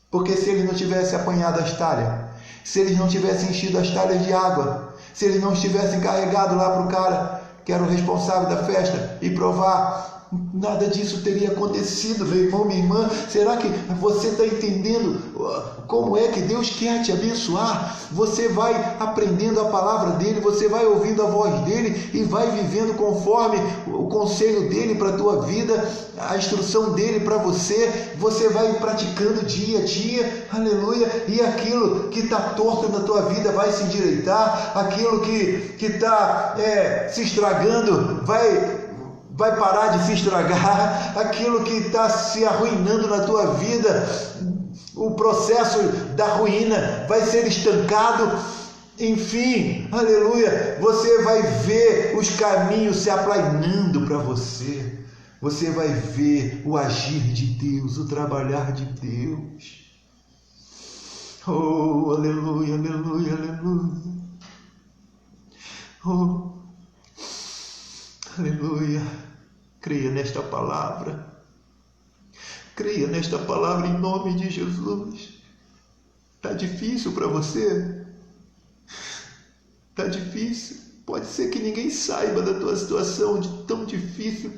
Porque se eles não tivessem apanhado as talhas, se eles não tivessem enchido as talhas de água, se eles não tivessem carregado lá para o cara que era o responsável da festa e provar, nada disso teria acontecido, meu irmão, minha irmã. Será que você está entendendo como é que Deus quer te abençoar? Você vai aprendendo a palavra dele, você vai ouvindo a voz dele e vai vivendo conforme o conselho dele para a tua vida, a instrução dele para você. Você vai praticando dia a dia, aleluia, e aquilo que está torto na tua vida vai se endireitar, aquilo que está se estragando vai parar de se estragar, aquilo que está se arruinando na tua vida, o processo da ruína vai ser estancado. Enfim, aleluia, você vai ver os caminhos se aplainando para você. Você vai ver o agir de Deus, o trabalhar de Deus. Oh, aleluia, aleluia, aleluia. Oh, aleluia. Creia nesta palavra. Creia nesta palavra em nome de Jesus. Está difícil para você? Está difícil? Pode ser que ninguém saiba da tua situação, de tão difícil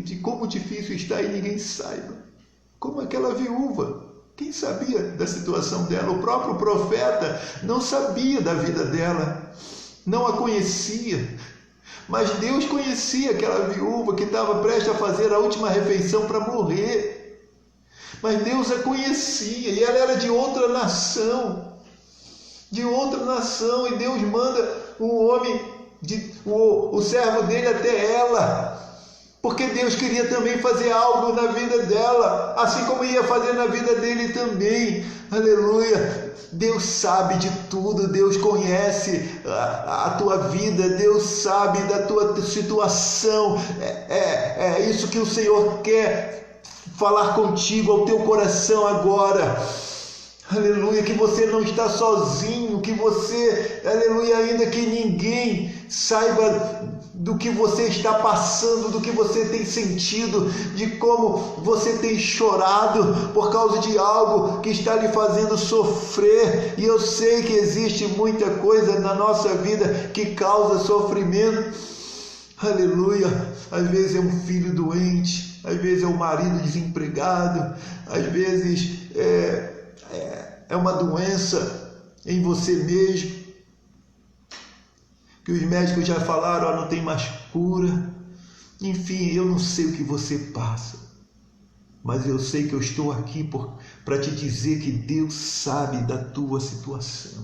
de como difícil está e ninguém saiba. Como aquela viúva. Quem sabia da situação dela? O próprio profeta não sabia da vida dela, não a conhecia. Mas Deus conhecia aquela viúva que estava prestes a fazer a última refeição para morrer. Mas Deus a conhecia e ela era de outra nação. E Deus manda o homem, o servo dele até ela. Porque Deus queria também fazer algo na vida dela, assim como ia fazer na vida dele também. Aleluia! Deus sabe de tudo, Deus conhece a tua vida, Deus sabe da tua situação. É isso que o Senhor quer falar contigo, ao teu coração agora. Aleluia, que você não está sozinho, que você, aleluia, ainda que ninguém saiba do que você está passando, do que você tem sentido, de como você tem chorado por causa de algo que está lhe fazendo sofrer. E eu sei que existe muita coisa na nossa vida que causa sofrimento. Aleluia, às vezes é um filho doente, às vezes é um marido desempregado, às vezes é uma doença em você mesmo, que os médicos já falaram, não tem mais cura. Enfim, eu não sei o que você passa, mas eu sei que eu estou aqui para te dizer que Deus sabe da tua situação.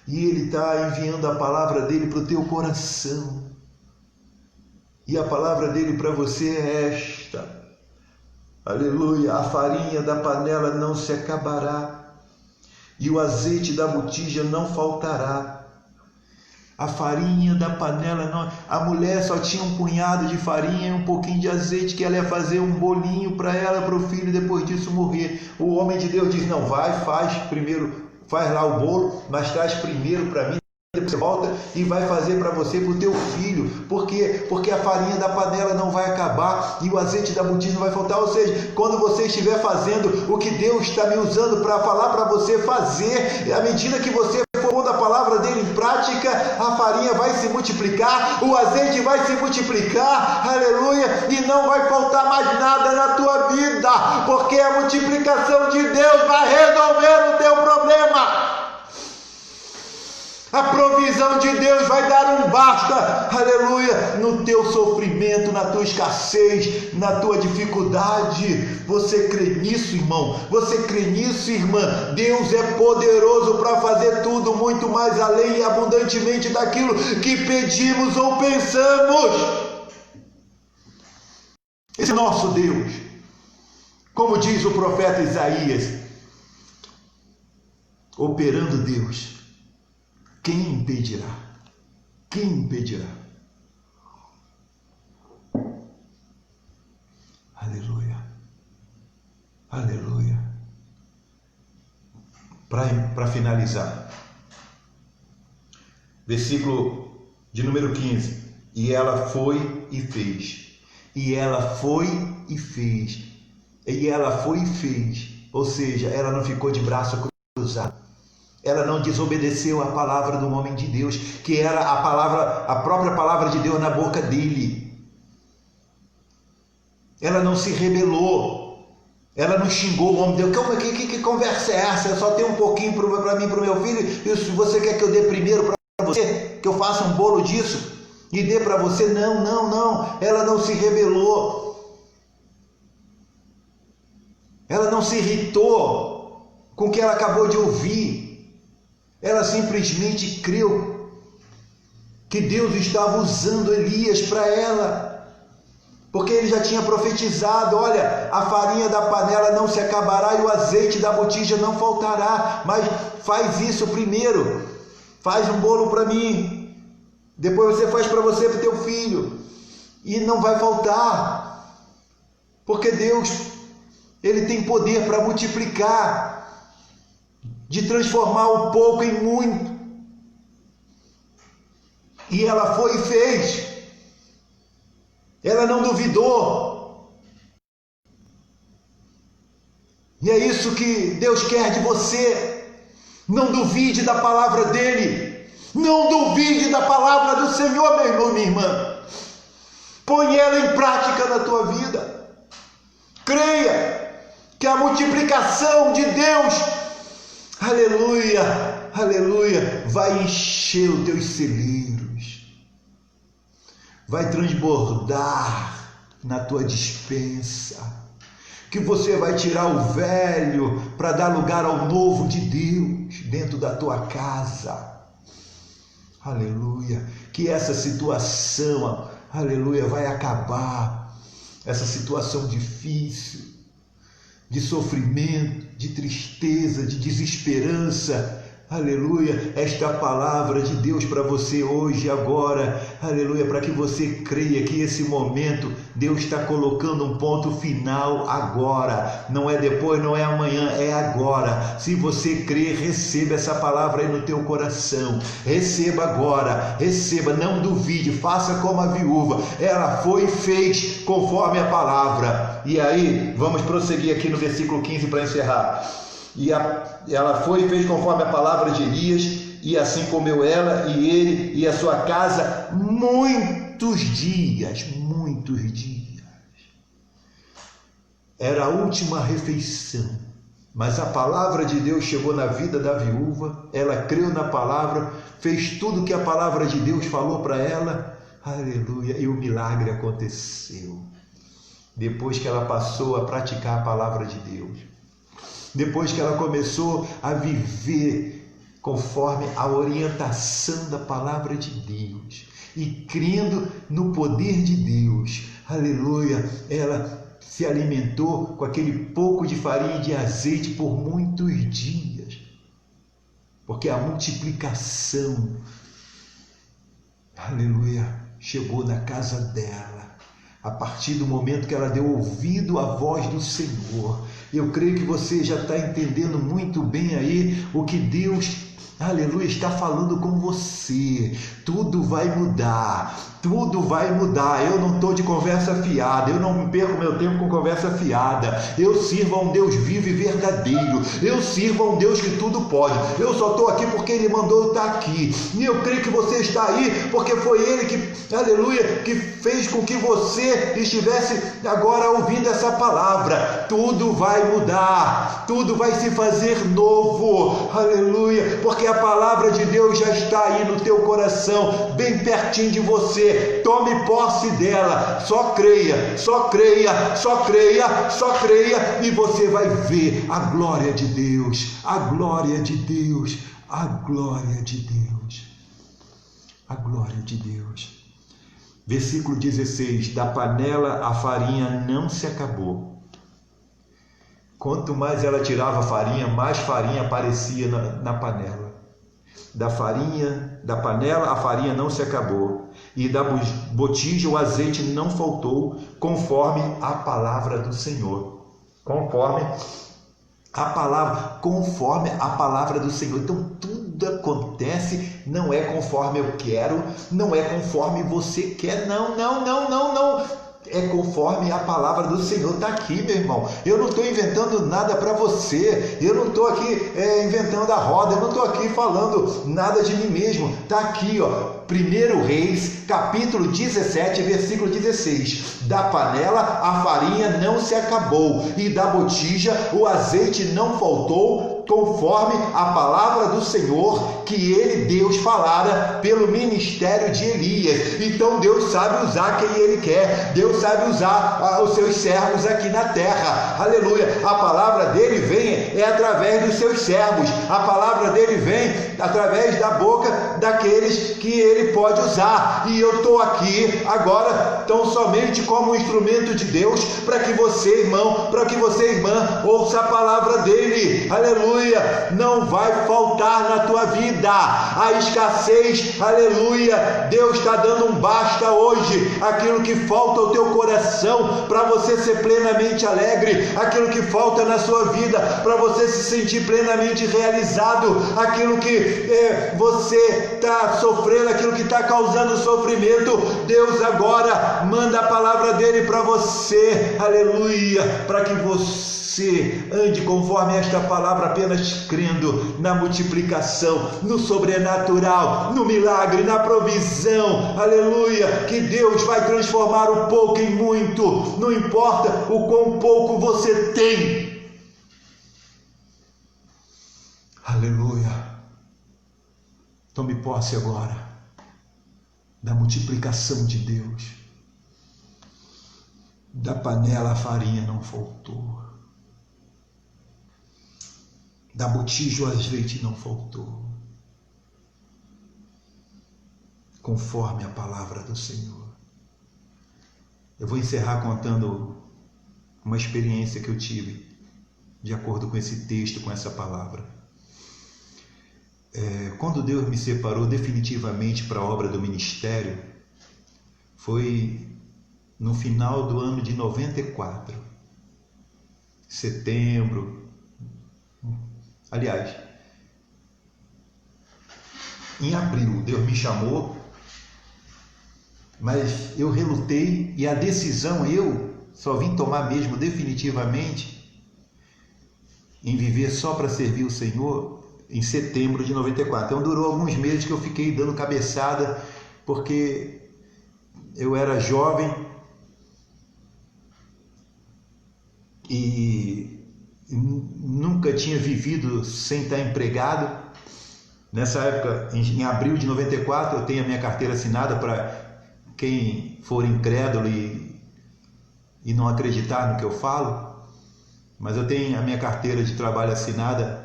E Ele está enviando a palavra dEle para o teu coração. E a palavra dEle para você é esta. Aleluia, a farinha da panela não se acabará, e o azeite da botija não faltará. A farinha da panela não... A mulher só tinha um punhado de farinha e um pouquinho de azeite, que ela ia fazer um bolinho para ela, para o filho, depois disso morrer. O homem de Deus diz, não, faz primeiro, faz lá o bolo, mas traz primeiro para mim. Você volta e vai fazer para você, para o teu filho. Por quê? Porque a farinha da panela não vai acabar e o azeite da botija não vai faltar. Ou seja, quando você estiver fazendo o que Deus está me usando para falar para você fazer, à medida que você for pondo a palavra dele em prática, a farinha vai se multiplicar, o azeite vai se multiplicar, aleluia, e não vai faltar mais nada na tua vida, porque a multiplicação de Deus vai resolver o teu problema. A provisão de Deus vai dar um basta, aleluia, no teu sofrimento, na tua escassez, na tua dificuldade. Você crê nisso, irmão? Você crê nisso, irmã? Deus é poderoso para fazer tudo muito mais além e abundantemente daquilo que pedimos ou pensamos. Esse é nosso Deus, como diz o profeta Isaías, operando Deus. Quem impedirá? Quem impedirá? Aleluia. Aleluia. Para finalizar, versículo de número 15. E ela foi e fez. E ela foi e fez. E ela foi e fez. Ou seja, ela não ficou de braço cruzado. Ela não desobedeceu a palavra do homem de Deus, que era a própria palavra de Deus na boca dele. Ela não se rebelou. Ela não xingou o homem de Deus. Que conversa é essa? Eu só tenho um pouquinho para mim, para o meu filho. E se você quer que eu dê primeiro para você, que eu faça um bolo disso e dê para você? Não. Ela não se rebelou. Ela não se irritou com o que ela acabou de ouvir. Ela simplesmente creu que Deus estava usando Elias para ela, porque ele já tinha profetizado, olha, a farinha da panela não se acabará e o azeite da botija não faltará, mas faz isso primeiro, faz um bolo para mim, depois você faz para você e para o teu filho, e não vai faltar, porque Deus, Ele tem poder para multiplicar, de transformar o pouco em muito. E ela foi e fez. Ela não duvidou. E é isso que Deus quer de você. Não duvide da palavra dele. Não duvide da palavra do Senhor, meu irmão, minha irmã. Põe ela em prática na tua vida. Creia que a multiplicação de Deus, aleluia, aleluia, vai encher os teus celeiros. Vai transbordar na tua despensa. Que você vai tirar o velho para dar lugar ao novo de Deus dentro da tua casa. Aleluia. Que essa situação, aleluia, vai acabar. Essa situação difícil, de sofrimento, de tristeza, de desesperança. Aleluia, esta palavra de Deus para você hoje, agora, aleluia, para que você creia que esse momento Deus está colocando um ponto final agora, não é depois, não é amanhã, é agora. Se você crer, receba essa palavra aí no teu coração, receba agora, receba, não duvide, faça como a viúva, ela foi e fez conforme a palavra. E aí, vamos prosseguir aqui no versículo 15 para encerrar. E ela foi e fez conforme a palavra de Elias, e assim comeu ela e ele e a sua casa muitos dias. Era a última refeição, mas a palavra de Deus chegou na vida da viúva, ela creu na palavra, fez tudo que a palavra de Deus falou para ela, aleluia, e o milagre aconteceu. Depois que ela passou a praticar a palavra de Deus, depois que ela começou a viver conforme a orientação da palavra de Deus e crendo no poder de Deus, aleluia, ela se alimentou com aquele pouco de farinha e de azeite por muitos dias, porque a multiplicação, aleluia, chegou na casa dela. A partir do momento que ela deu ouvido à voz do Senhor. Eu creio que você já está entendendo muito bem aí o que Deus, aleluia, está falando com você. Tudo vai mudar, tudo vai mudar. Eu não estou de conversa fiada, eu não perco meu tempo com conversa fiada. Eu sirvo a um Deus vivo e verdadeiro. Eu sirvo a um Deus que tudo pode. Eu só estou aqui porque Ele mandou eu estar aqui. E eu creio que você está aí porque foi Ele que, aleluia, que fez com que você estivesse agora ouvindo essa palavra. Tudo vai mudar, tudo vai se fazer novo, aleluia, porque a palavra de Deus já está aí no teu coração, bem pertinho de você. Tome posse dela, só creia, só creia, só creia, só creia, e você vai ver a glória de Deus, a glória de Deus, a glória de Deus, a glória de Deus. Versículo 16, da panela a farinha não se acabou. Quanto mais ela tirava farinha, mais farinha aparecia na panela. Da panela a farinha não se acabou, e da botija o azeite não faltou, conforme a palavra do Senhor. Conforme a palavra do Senhor. Então tudo acontece, não é conforme eu quero, não é conforme você quer, não. É conforme a palavra do Senhor. Está aqui, meu irmão. Eu não estou inventando nada para você. Eu não estou aqui inventando a roda. Eu não estou aqui falando nada de mim mesmo. Está aqui, ó. 1 Reis, capítulo 17, versículo 16. Da panela a farinha não se acabou, e da botija o azeite não faltou, conforme a palavra do Senhor que ele, Deus, falara pelo ministério de Elias. Então Deus sabe usar quem Ele quer. Deus sabe usar os seus servos aqui na terra. Aleluia. A palavra dele vem através dos seus servos. A palavra dele vem através da boca daqueles que Ele pode usar. E eu estou aqui agora tão somente como um instrumento de Deus, para que você, irmão, para que você, irmã, ouça a palavra dele. Aleluia. Não vai faltar na tua vida a escassez, aleluia. Deus está dando um basta hoje, aquilo que falta ao teu coração, para você ser plenamente alegre, aquilo que falta na sua vida, para você se sentir plenamente realizado, aquilo que você está sofrendo, aquilo que está causando sofrimento, Deus agora manda a palavra dele para você, aleluia, para que você você ande conforme esta palavra, apenas crendo na multiplicação, no sobrenatural, no milagre, na provisão. Aleluia! Que Deus vai transformar o pouco em muito. Não importa o quão pouco você tem. Aleluia! Tome posse agora da multiplicação de Deus. Da panela a farinha não faltou. Da botija o azeite não faltou. Conforme a palavra do Senhor. Eu vou encerrar contando uma experiência que eu tive de acordo com esse texto, com essa palavra. Quando Deus me separou definitivamente para a obra do ministério, foi no final do ano de 94, setembro, aliás, em abril Deus me chamou, mas eu relutei e a decisão eu só vim tomar mesmo definitivamente em viver só para servir o Senhor em setembro de 94. Então durou alguns meses que eu fiquei dando cabeçada, porque eu era jovem e nunca tinha vivido sem estar empregado. Nessa época, em abril de 94, eu tenho a minha carteira assinada. Para quem for incrédulo e não acreditar no que eu falo, mas eu tenho a minha carteira de trabalho assinada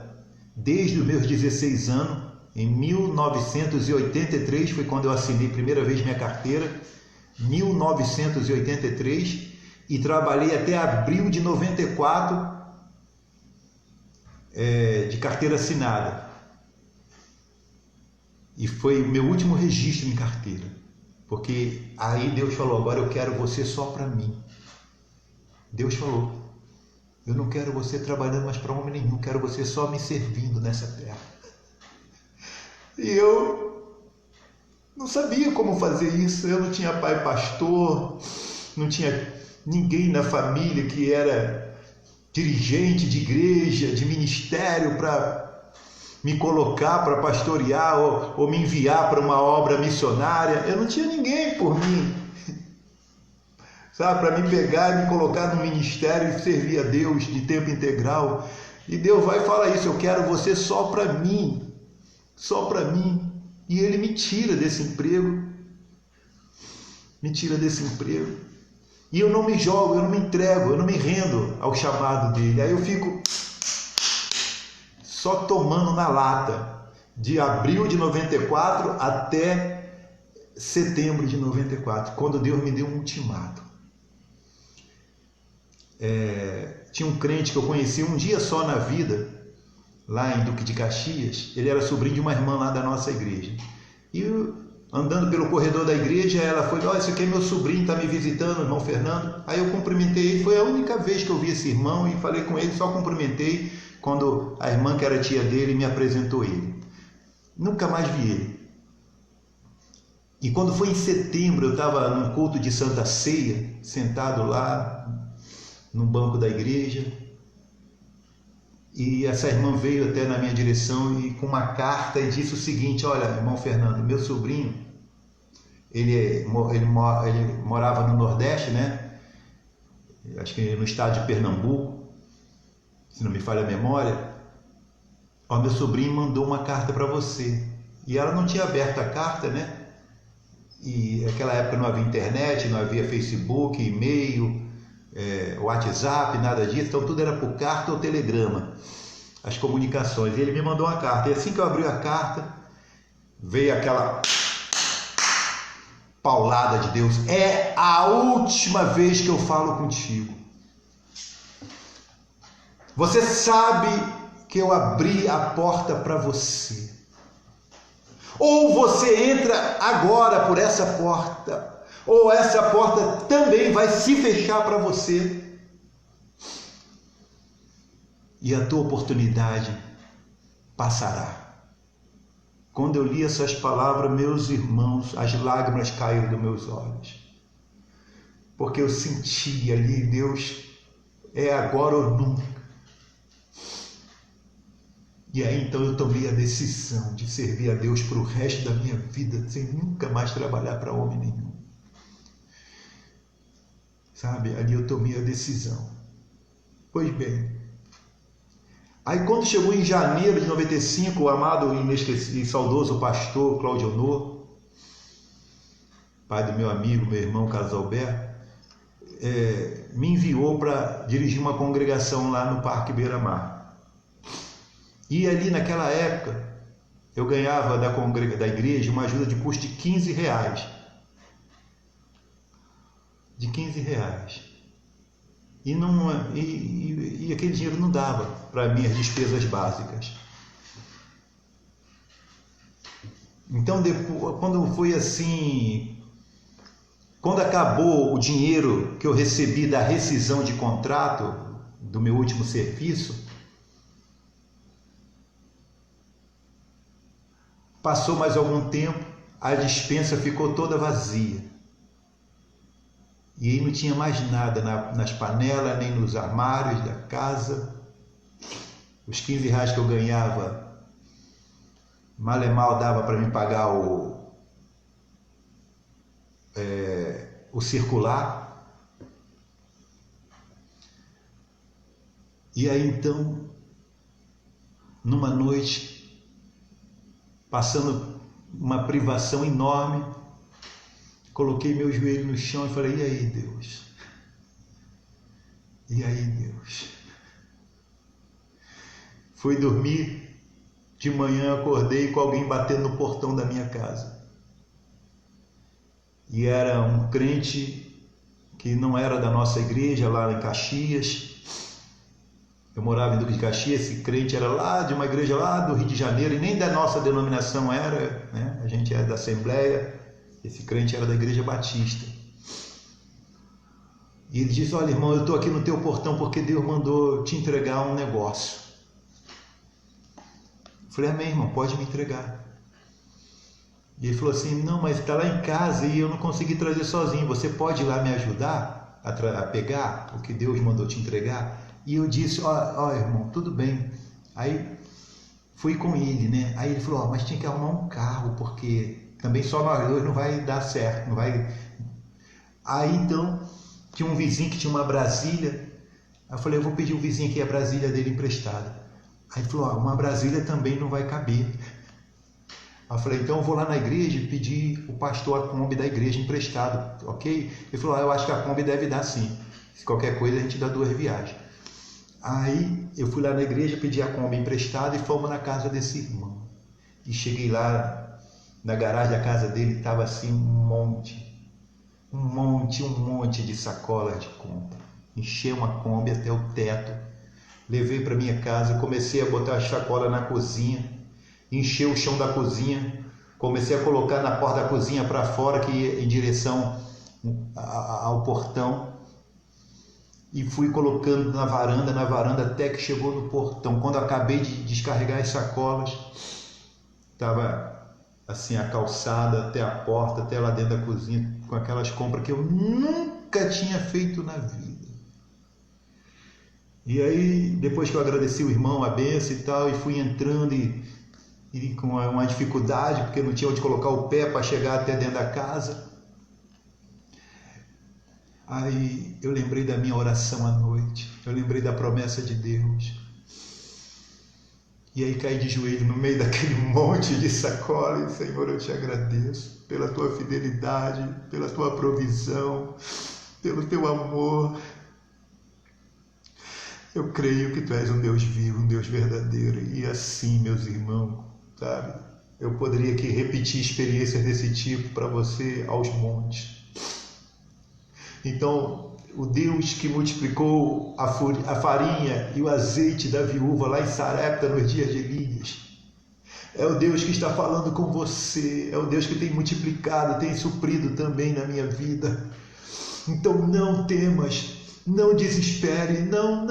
desde os meus 16 anos. Em 1983 foi quando eu assinei a primeira vez minha carteira, 1983, e trabalhei até abril de 94 de carteira assinada. E foi o meu último registro em carteira, porque aí Deus falou: agora eu quero você só para mim. Deus falou: eu não quero você trabalhando mais para homem nenhum, quero você só me servindo nessa terra. E eu não sabia como fazer isso. Eu não tinha pai pastor, não tinha ninguém na família que era dirigente de igreja, de ministério, para me colocar para pastorear ou me enviar para uma obra missionária. Eu não tinha ninguém por mim, sabe, para me pegar e me colocar no ministério e servir a Deus de tempo integral. E Deus vai falar isso: eu quero você só para mim, só para mim. E Ele me tira desse emprego, e eu não me jogo, eu não me entrego, eu não me rendo ao chamado dele. Aí eu fico só tomando na lata, de abril de 94 até setembro de 94, quando Deus me deu um ultimato. Tinha um crente que eu conheci um dia só na vida, lá em Duque de Caxias. Ele era sobrinho de uma irmã lá da nossa igreja. E andando pelo corredor da igreja, ela foi: olha, esse aqui é meu sobrinho, está me visitando, irmão Fernando. Aí eu cumprimentei ele. Foi a única vez que eu vi esse irmão e falei com ele, só cumprimentei quando a irmã, que era tia dele, me apresentou ele. Nunca mais vi ele. E quando foi em setembro, eu estava num culto de Santa Ceia, sentado lá no banco da igreja, e essa irmã veio até na minha direção e com uma carta e disse o seguinte: olha, irmão Fernando, meu sobrinho, ele morava no Nordeste, né? Acho que no estado de Pernambuco, se não me falha a memória. Ó, meu sobrinho mandou uma carta para você. E ela não tinha aberto a carta, né? E naquela época não havia internet, não havia Facebook, e-mail, WhatsApp, nada disso. Então tudo era por carta ou telegrama, as comunicações. E ele me mandou uma carta. E assim que eu abri a carta, veio aquela paulada de Deus: é a última vez que eu falo contigo. Você sabe que eu abri a porta para você. Ou você entra agora por essa porta, ou essa porta também vai se fechar para você. E a tua oportunidade passará. Quando eu li essas palavras, meus irmãos, as lágrimas caíram dos meus olhos. Porque eu senti ali: Deus, é agora ou nunca. E aí então eu tomei a decisão de servir a Deus para o resto da minha vida, sem nunca mais trabalhar para homem nenhum. Sabe, ali eu tomei a decisão. Pois bem, aí quando chegou em janeiro de 95, o amado e saudoso pastor Cláudio Honor, pai do meu amigo, meu irmão Carlos Alberto, me enviou para dirigir uma congregação lá no Parque Beira-Mar. E ali naquela época, eu ganhava da igreja uma ajuda de custo de R$15. De R$15. E aquele dinheiro não dava para minhas despesas básicas. Então, depois, quando foi assim, quando acabou o dinheiro que eu recebi da rescisão de contrato do meu último serviço, passou mais algum tempo, a despensa ficou toda vazia. E aí não tinha mais nada nas panelas, nem nos armários da casa. Os R$15 que eu ganhava, mal e mal dava para me pagar o circular. E aí então, numa noite, passando uma privação enorme, coloquei meu joelho no chão e falei: e aí, Deus? E aí, Deus? Fui dormir, de manhã acordei com alguém batendo no portão da minha casa. E era um crente que não era da nossa igreja, lá em Caxias. Eu morava em Duque de Caxias, esse crente era lá de uma igreja lá do Rio de Janeiro, e nem da nossa denominação era, né? A gente é da Assembleia. Esse crente era da Igreja Batista. E ele disse: olha, irmão, eu estou aqui no teu portão porque Deus mandou te entregar um negócio. Eu falei: amém, irmão, pode me entregar. E ele falou assim: não, mas está lá em casa e eu não consegui trazer sozinho. Você pode ir lá me ajudar a pegar o que Deus mandou te entregar? E eu disse: ó, irmão, tudo bem. Aí fui com ele, né? Aí ele falou: mas tinha que arrumar um carro, porque também só nós dois não vai dar certo, não vai. Aí então, tinha um vizinho que tinha uma Brasília. Aí eu falei: eu vou pedir o vizinho aqui a Brasília dele emprestada. Aí ele falou: uma Brasília também não vai caber. Aí eu falei: então eu vou lá na igreja e pedir o pastor a Kombi da igreja emprestado, ok? Ele falou: eu acho que a Kombi deve dar sim. Se qualquer coisa a gente dá 2 viagens. Aí eu fui lá na igreja, pedi a Kombi emprestada e fomos na casa desse irmão. E cheguei lá, na garagem da casa dele, estava assim um monte de sacolas de compra. Enchei uma Kombi até o teto, levei para minha casa, comecei a botar a sacola na cozinha, enchei o chão da cozinha, comecei a colocar na porta da cozinha para fora, que ia em direção ao portão, e fui colocando na varanda, até que chegou no portão. Quando eu acabei de descarregar as sacolas, estava assim a calçada até a porta, até lá dentro da cozinha, com aquelas compras que eu nunca tinha feito na vida. E aí, depois que eu agradeci o irmão, a benção e tal, e fui entrando e com uma dificuldade, porque não tinha onde colocar o pé para chegar até dentro da casa. Aí eu lembrei da minha oração à noite, eu lembrei da promessa de Deus. E aí caí de joelho no meio daquele monte de sacola e: Senhor, eu te agradeço pela tua fidelidade, pela tua provisão, pelo teu amor. Eu creio que tu és um Deus vivo, um Deus verdadeiro. E assim, meus irmãos, sabe? Eu poderia aqui repetir experiências desse tipo para você aos montes. Então, o Deus que multiplicou a farinha e o azeite da viúva lá em Sarepta nos dias de Elias, é o Deus que está falando com você, é o Deus que tem multiplicado, tem suprido também na minha vida. Então não temas, não desespere, não,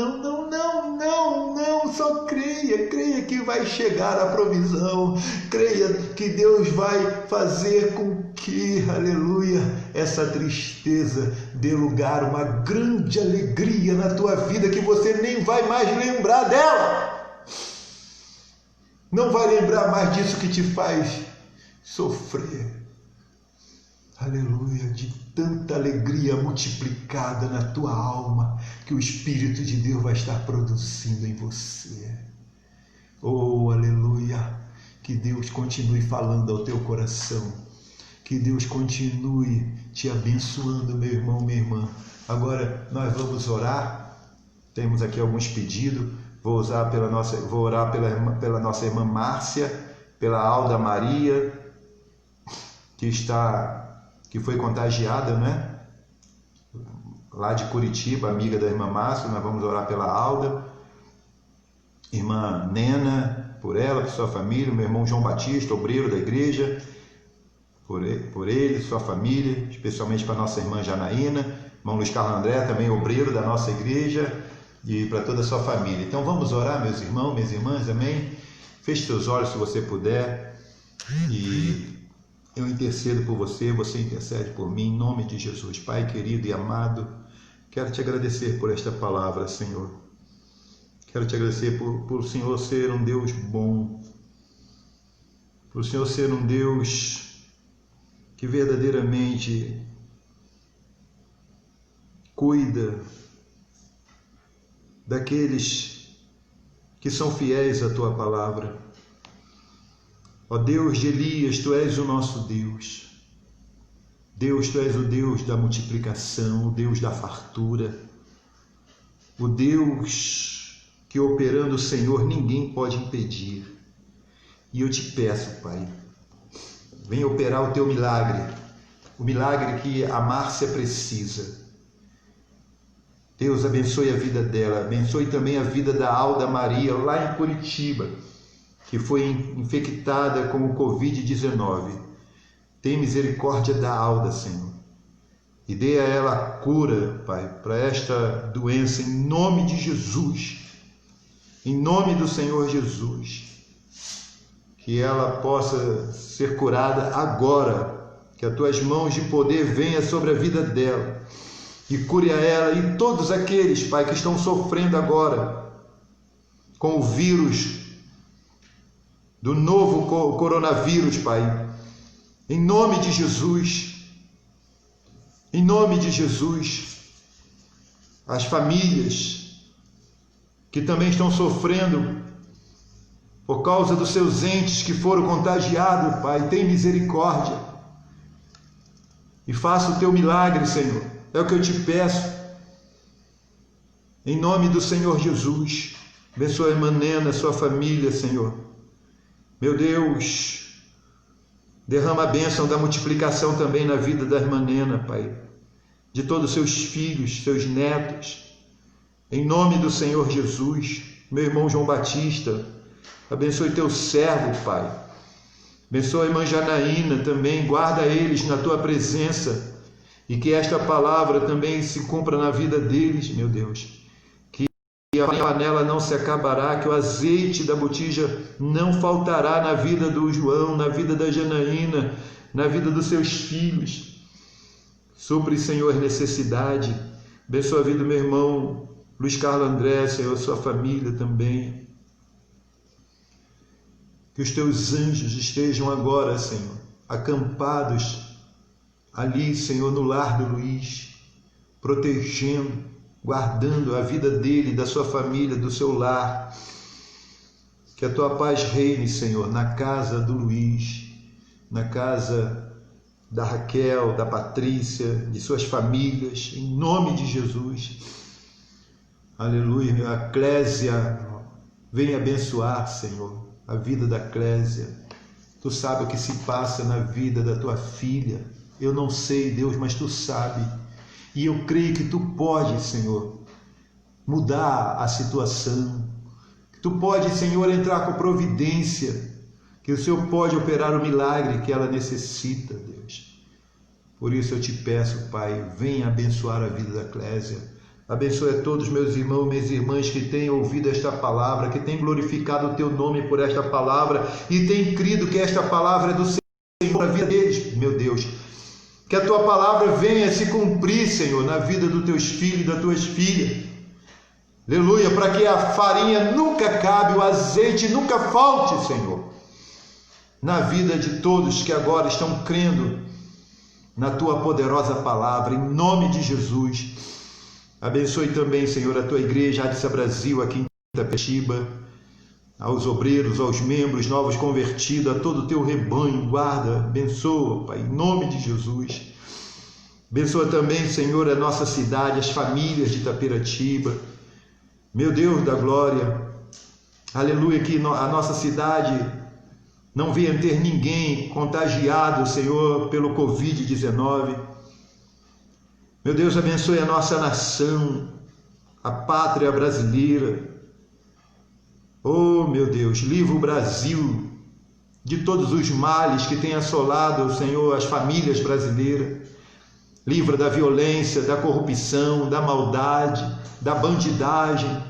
só creia que vai chegar a provisão, creia que Deus vai fazer com que, aleluia, essa tristeza dê lugar a uma grande alegria na tua vida, que você nem vai mais lembrar dela. Não vai lembrar mais disso que te faz sofrer. Aleluia, de tanta alegria multiplicada na tua alma que o Espírito de Deus vai estar produzindo em você. Oh, aleluia, que Deus continue falando ao teu coração, que Deus continue te abençoando, meu irmão, minha irmã. Agora nós vamos orar, temos aqui alguns pedidos, vou orar pela nossa irmã Márcia, pela Alda Maria, que foi contagiada, né? Lá de Curitiba, amiga da irmã Márcia, nós vamos orar pela Alda, irmã Nena, por ela, por sua família, meu irmão João Batista, obreiro da igreja, por ele, sua família, especialmente para nossa irmã Janaína, irmão Luiz Carlos André, também obreiro da nossa igreja, e para toda a sua família. Então vamos orar, meus irmãos, minhas irmãs, amém? Feche seus olhos se você puder, e eu intercedo por você, você intercede por mim, em nome de Jesus. Pai querido e amado, quero te agradecer por esta palavra, Senhor. Quero te agradecer por o Senhor ser um Deus bom, por o Senhor ser um Deus que verdadeiramente cuida daqueles que são fiéis à tua palavra. Ó Deus de Elias, tu és o nosso Deus. Deus, tu és o Deus da multiplicação, o Deus da fartura, o Deus que operando o Senhor ninguém pode impedir. E eu te peço, Pai, venha operar o teu milagre, o milagre que a Márcia precisa. Deus abençoe a vida dela, abençoe também a vida da Alda Maria, lá em Curitiba, que foi infectada com o Covid-19. Tem misericórdia da Alda, Senhor, e dê a ela a cura, Pai, para esta doença, em nome de Jesus, em nome do Senhor Jesus. Que ela possa ser curada agora, que as tuas mãos de poder venham sobre a vida dela e cure a ela e todos aqueles, Pai, que estão sofrendo agora com o vírus do novo coronavírus, Pai, em nome de Jesus, em nome de Jesus, as famílias que também estão sofrendo por causa dos seus entes que foram contagiados, Pai, tem misericórdia e faça o teu milagre, Senhor. É o que eu te peço, em nome do Senhor Jesus. Abençoa a irmã Nena, sua família, Senhor. Meu Deus, derrama a bênção da multiplicação também na vida da irmã Nena, Pai, de todos os seus filhos, seus netos, em nome do Senhor Jesus. Meu irmão João Batista, abençoe teu servo, Pai. Abençoa a irmã Janaína também, guarda eles na tua presença e que esta palavra também se cumpra na vida deles, meu Deus. Que a panela não se acabará, que o azeite da botija não faltará na vida do João, na vida da Janaína, na vida dos seus filhos. Supre, Senhor, necessidade. Abençoa a vida do meu irmão Luiz Carlos André, Senhor, sua família também. Que os teus anjos estejam agora, Senhor, acampados ali, Senhor, no lar do Luiz, protegendo, guardando a vida dele, da sua família, do seu lar. Que a tua paz reine, Senhor, na casa do Luiz, na casa da Raquel, da Patrícia, de suas famílias, em nome de Jesus. Aleluia. A Clésia, venha abençoar, Senhor, a vida da Clésia. Tu sabe o que se passa na vida da tua filha. Eu não sei, Deus, mas tu sabe. E eu creio que tu pode, Senhor, mudar a situação. Que tu pode, Senhor, entrar com providência. Que o Senhor pode operar o milagre que ela necessita, Deus. Por isso eu te peço, Pai, venha abençoar a vida da Clésia. Abençoe a todos meus irmãos e minhas irmãs que tenham ouvido esta palavra, que tenham glorificado o teu nome por esta palavra e tenham crido que esta palavra é do Senhor na vida deles, meu Deus. Que a tua palavra venha se cumprir, Senhor, na vida dos teus filhos e das tuas filhas. Aleluia, para que a farinha nunca acabe, o azeite nunca falte, Senhor, na vida de todos que agora estão crendo na Tua poderosa palavra, em nome de Jesus. Abençoe também, Senhor, a Tua igreja, Adissa Brasil, aqui em Itapetiba, aos obreiros, aos membros, novos convertidos, a todo o Teu rebanho, guarda, abençoa, Pai, em nome de Jesus. Abençoa também, Senhor, a nossa cidade, as famílias de Itapetiba, meu Deus da glória, aleluia, que a nossa cidade não venha ter ninguém contagiado, Senhor, pelo Covid-19. Meu Deus, abençoe a nossa nação, a pátria brasileira. Oh, meu Deus, livra o Brasil de todos os males que tem assolado, Senhor, as famílias brasileiras. Livra da violência, da corrupção, da maldade, da bandidagem.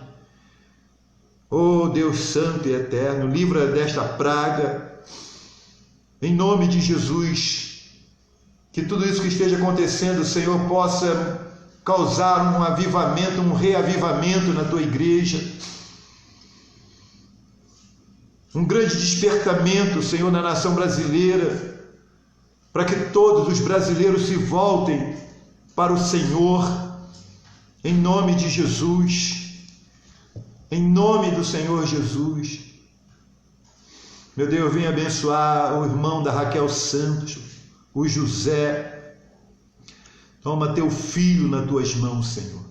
Oh, Deus santo e eterno, livra desta praga. Em nome de Jesus, que tudo isso que esteja acontecendo, Senhor, possa causar um avivamento, um reavivamento na Tua igreja. Um grande despertamento, Senhor, na nação brasileira, para que todos os brasileiros se voltem para o Senhor, em nome de Jesus, em nome do Senhor Jesus. Meu Deus, venha abençoar o irmão da Raquel Santos, o José. Toma teu filho nas tuas mãos, Senhor.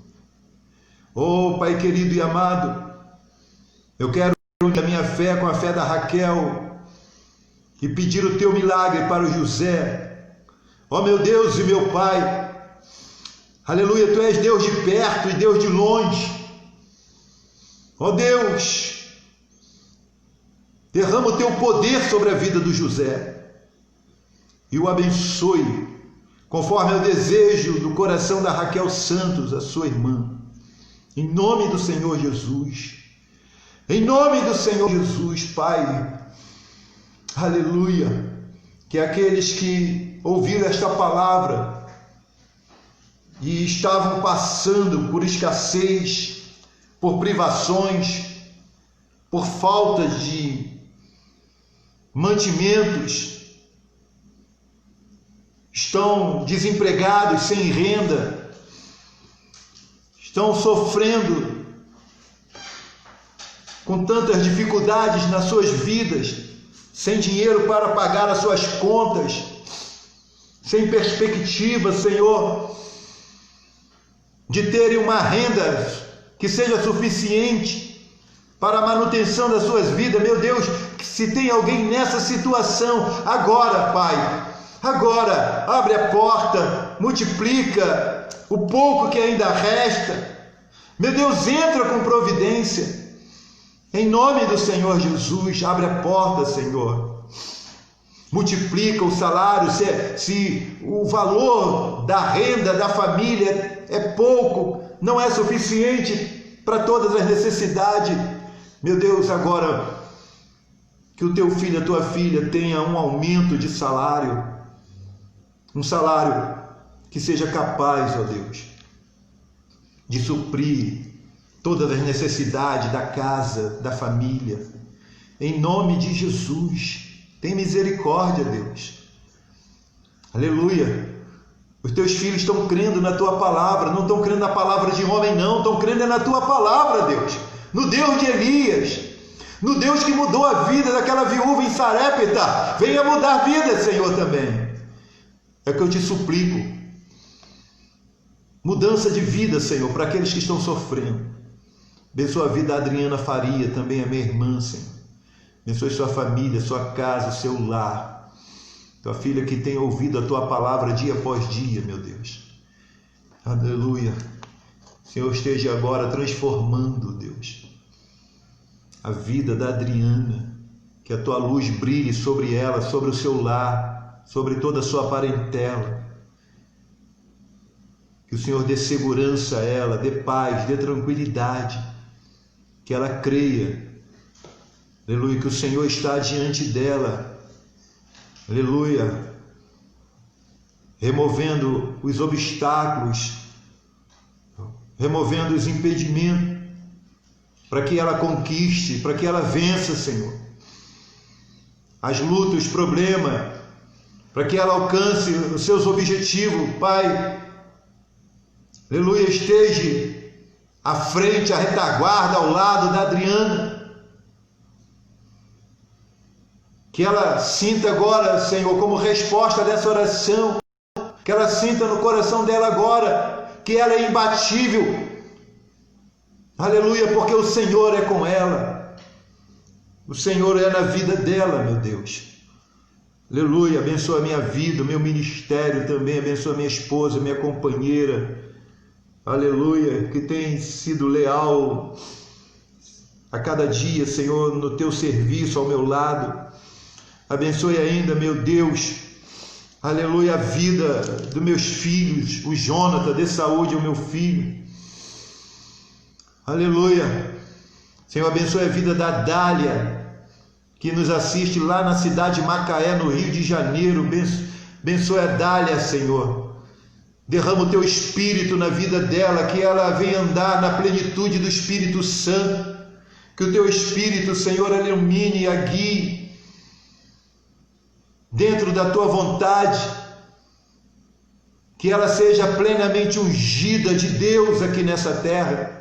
Oh, Pai querido e amado, eu quero unir a minha fé com a fé da Raquel e pedir o teu milagre para o José. Ó meu Deus e meu Pai, aleluia, Tu és Deus de perto e Deus de longe. Ó Deus, derrama o Teu poder sobre a vida do José e o abençoe, conforme é o desejo do coração da Raquel Santos, a sua irmã. Em nome do Senhor Jesus, em nome do Senhor Jesus, Pai, aleluia, que aqueles que ouviram esta palavra e estavam passando por escassez, por privações, por falta de mantimentos, estão desempregados, sem renda, estão sofrendo com tantas dificuldades nas suas vidas, sem dinheiro para pagar as suas contas, sem perspectiva, Senhor, de terem uma renda que seja suficiente para a manutenção das suas vidas. Meu Deus, se tem alguém nessa situação, agora, Pai, agora, abre a porta, multiplica o pouco que ainda resta. Meu Deus, entra com providência. Em nome do Senhor Jesus, abre a porta, Senhor. Multiplica o salário, se o valor da renda da família é pouco, não é suficiente para todas as necessidades. Meu Deus, agora que o teu filho, a tua filha tenha um aumento de salário, um salário que seja capaz, ó Deus, de suprir todas as necessidades da casa, da família. Em nome de Jesus, tem misericórdia, Deus. Aleluia. Os teus filhos estão crendo na tua palavra, não estão crendo na palavra de homem, não, estão crendo na tua palavra, Deus. No Deus de Elias, no Deus que mudou a vida daquela viúva em Sarepta, venha mudar a vida, Senhor, também. É que eu te suplico. Mudança de vida, Senhor, para aqueles que estão sofrendo. Abençoa a vida da Adriana Faria, também a minha irmã, Senhor. Abençoe sua família, sua casa, seu lar. Tua filha que tem ouvido a tua palavra dia após dia, meu Deus. Aleluia. Senhor, esteja agora transformando, Deus, a vida da Adriana. Que a tua luz brilhe sobre ela, sobre o seu lar, sobre toda a sua parentela. Que o Senhor dê segurança a ela, dê paz, dê tranquilidade. Que ela creia, aleluia, que o Senhor está diante dela, aleluia, removendo os obstáculos, removendo os impedimentos, para que ela conquiste, para que ela vença, Senhor, as lutas, os problemas, para que ela alcance os seus objetivos, Pai. Aleluia, esteja à frente, à retaguarda, ao lado da Adriana. Que ela sinta agora, Senhor, como resposta dessa oração, que ela sinta no coração dela agora, que ela é imbatível. Aleluia, porque o Senhor é com ela. O Senhor é na vida dela, meu Deus. Aleluia, abençoa a minha vida, o meu ministério também, abençoa a minha esposa, minha companheira. Aleluia, que tem sido leal a cada dia, Senhor, no teu serviço ao meu lado. Abençoe ainda, meu Deus, aleluia, a vida dos meus filhos, o Jonathan, dê saúde ao meu filho. Aleluia, Senhor, abençoe a vida da Dália, que nos assiste lá na cidade de Macaé, no Rio de Janeiro. Abençoe a Dália, Senhor. Derrama o teu Espírito na vida dela, que ela venha andar na plenitude do Espírito Santo. Que o teu Espírito, Senhor, a ilumine e a guie dentro da tua vontade. Que ela seja plenamente ungida de Deus aqui nessa terra.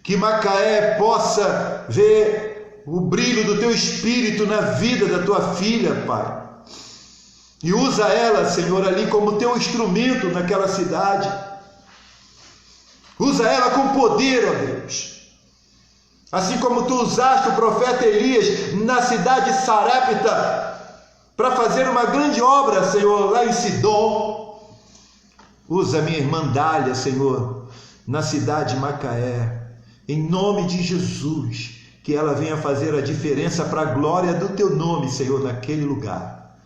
Que Macaé possa ver o brilho do teu Espírito na vida da tua filha, Pai. E usa ela, Senhor, ali como teu instrumento naquela cidade. Usa ela com poder, ó Deus. Assim como tu usaste o profeta Elias na cidade de Sarepta para fazer uma grande obra, Senhor, lá em Sidom. Usa minha irmã Dália, Senhor, na cidade de Macaé. Em nome de Jesus, que ela venha fazer a diferença para a glória do teu nome, Senhor, naquele lugar.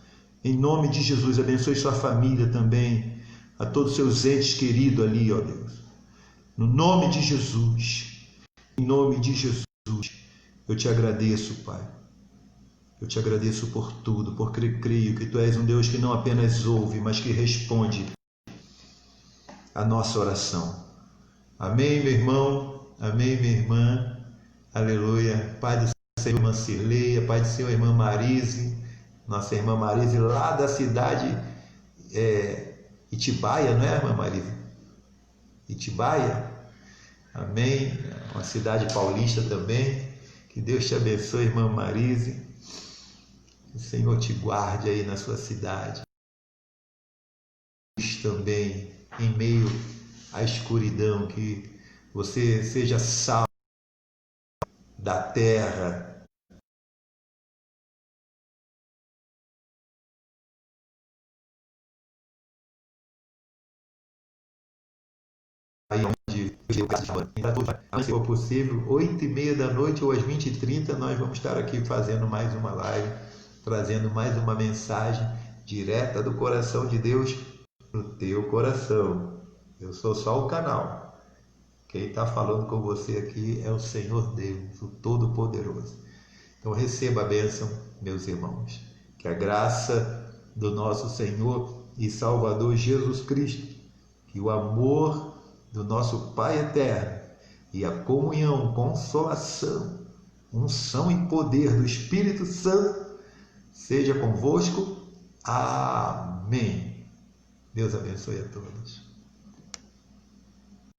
Em nome de Jesus, abençoe sua família também, a todos os seus entes queridos ali, ó Deus. No nome de Jesus, em nome de Jesus, eu te agradeço, Pai. Eu te agradeço por tudo, porque creio que tu és um Deus que não apenas ouve, mas que responde a nossa oração. Amém, meu irmão? Amém, minha irmã? Aleluia. Pai do Senhor, irmã Cirleia, Pai do Senhor, irmã Marise, nossa irmã Marise, lá da cidade Itibaia, não é, irmã Marise? Itibaia, amém, uma cidade paulista também. Que Deus te abençoe, irmã Marise, que o Senhor te guarde aí na sua cidade, também em meio à escuridão, que você seja sal da terra, aí onde se for possível, 8h30 da noite ou às 20h30, nós vamos estar aqui fazendo mais uma live, trazendo mais uma mensagem direta do coração de Deus no teu coração. Eu sou só o canal. Quem está falando com você aqui é o Senhor Deus, o Todo-Poderoso. Então receba a bênção, meus irmãos. Que a graça do nosso Senhor e Salvador Jesus Cristo, que o amor do nosso Pai eterno e a comunhão, consolação, unção e poder do Espírito Santo seja convosco. Amém. Deus abençoe a todos.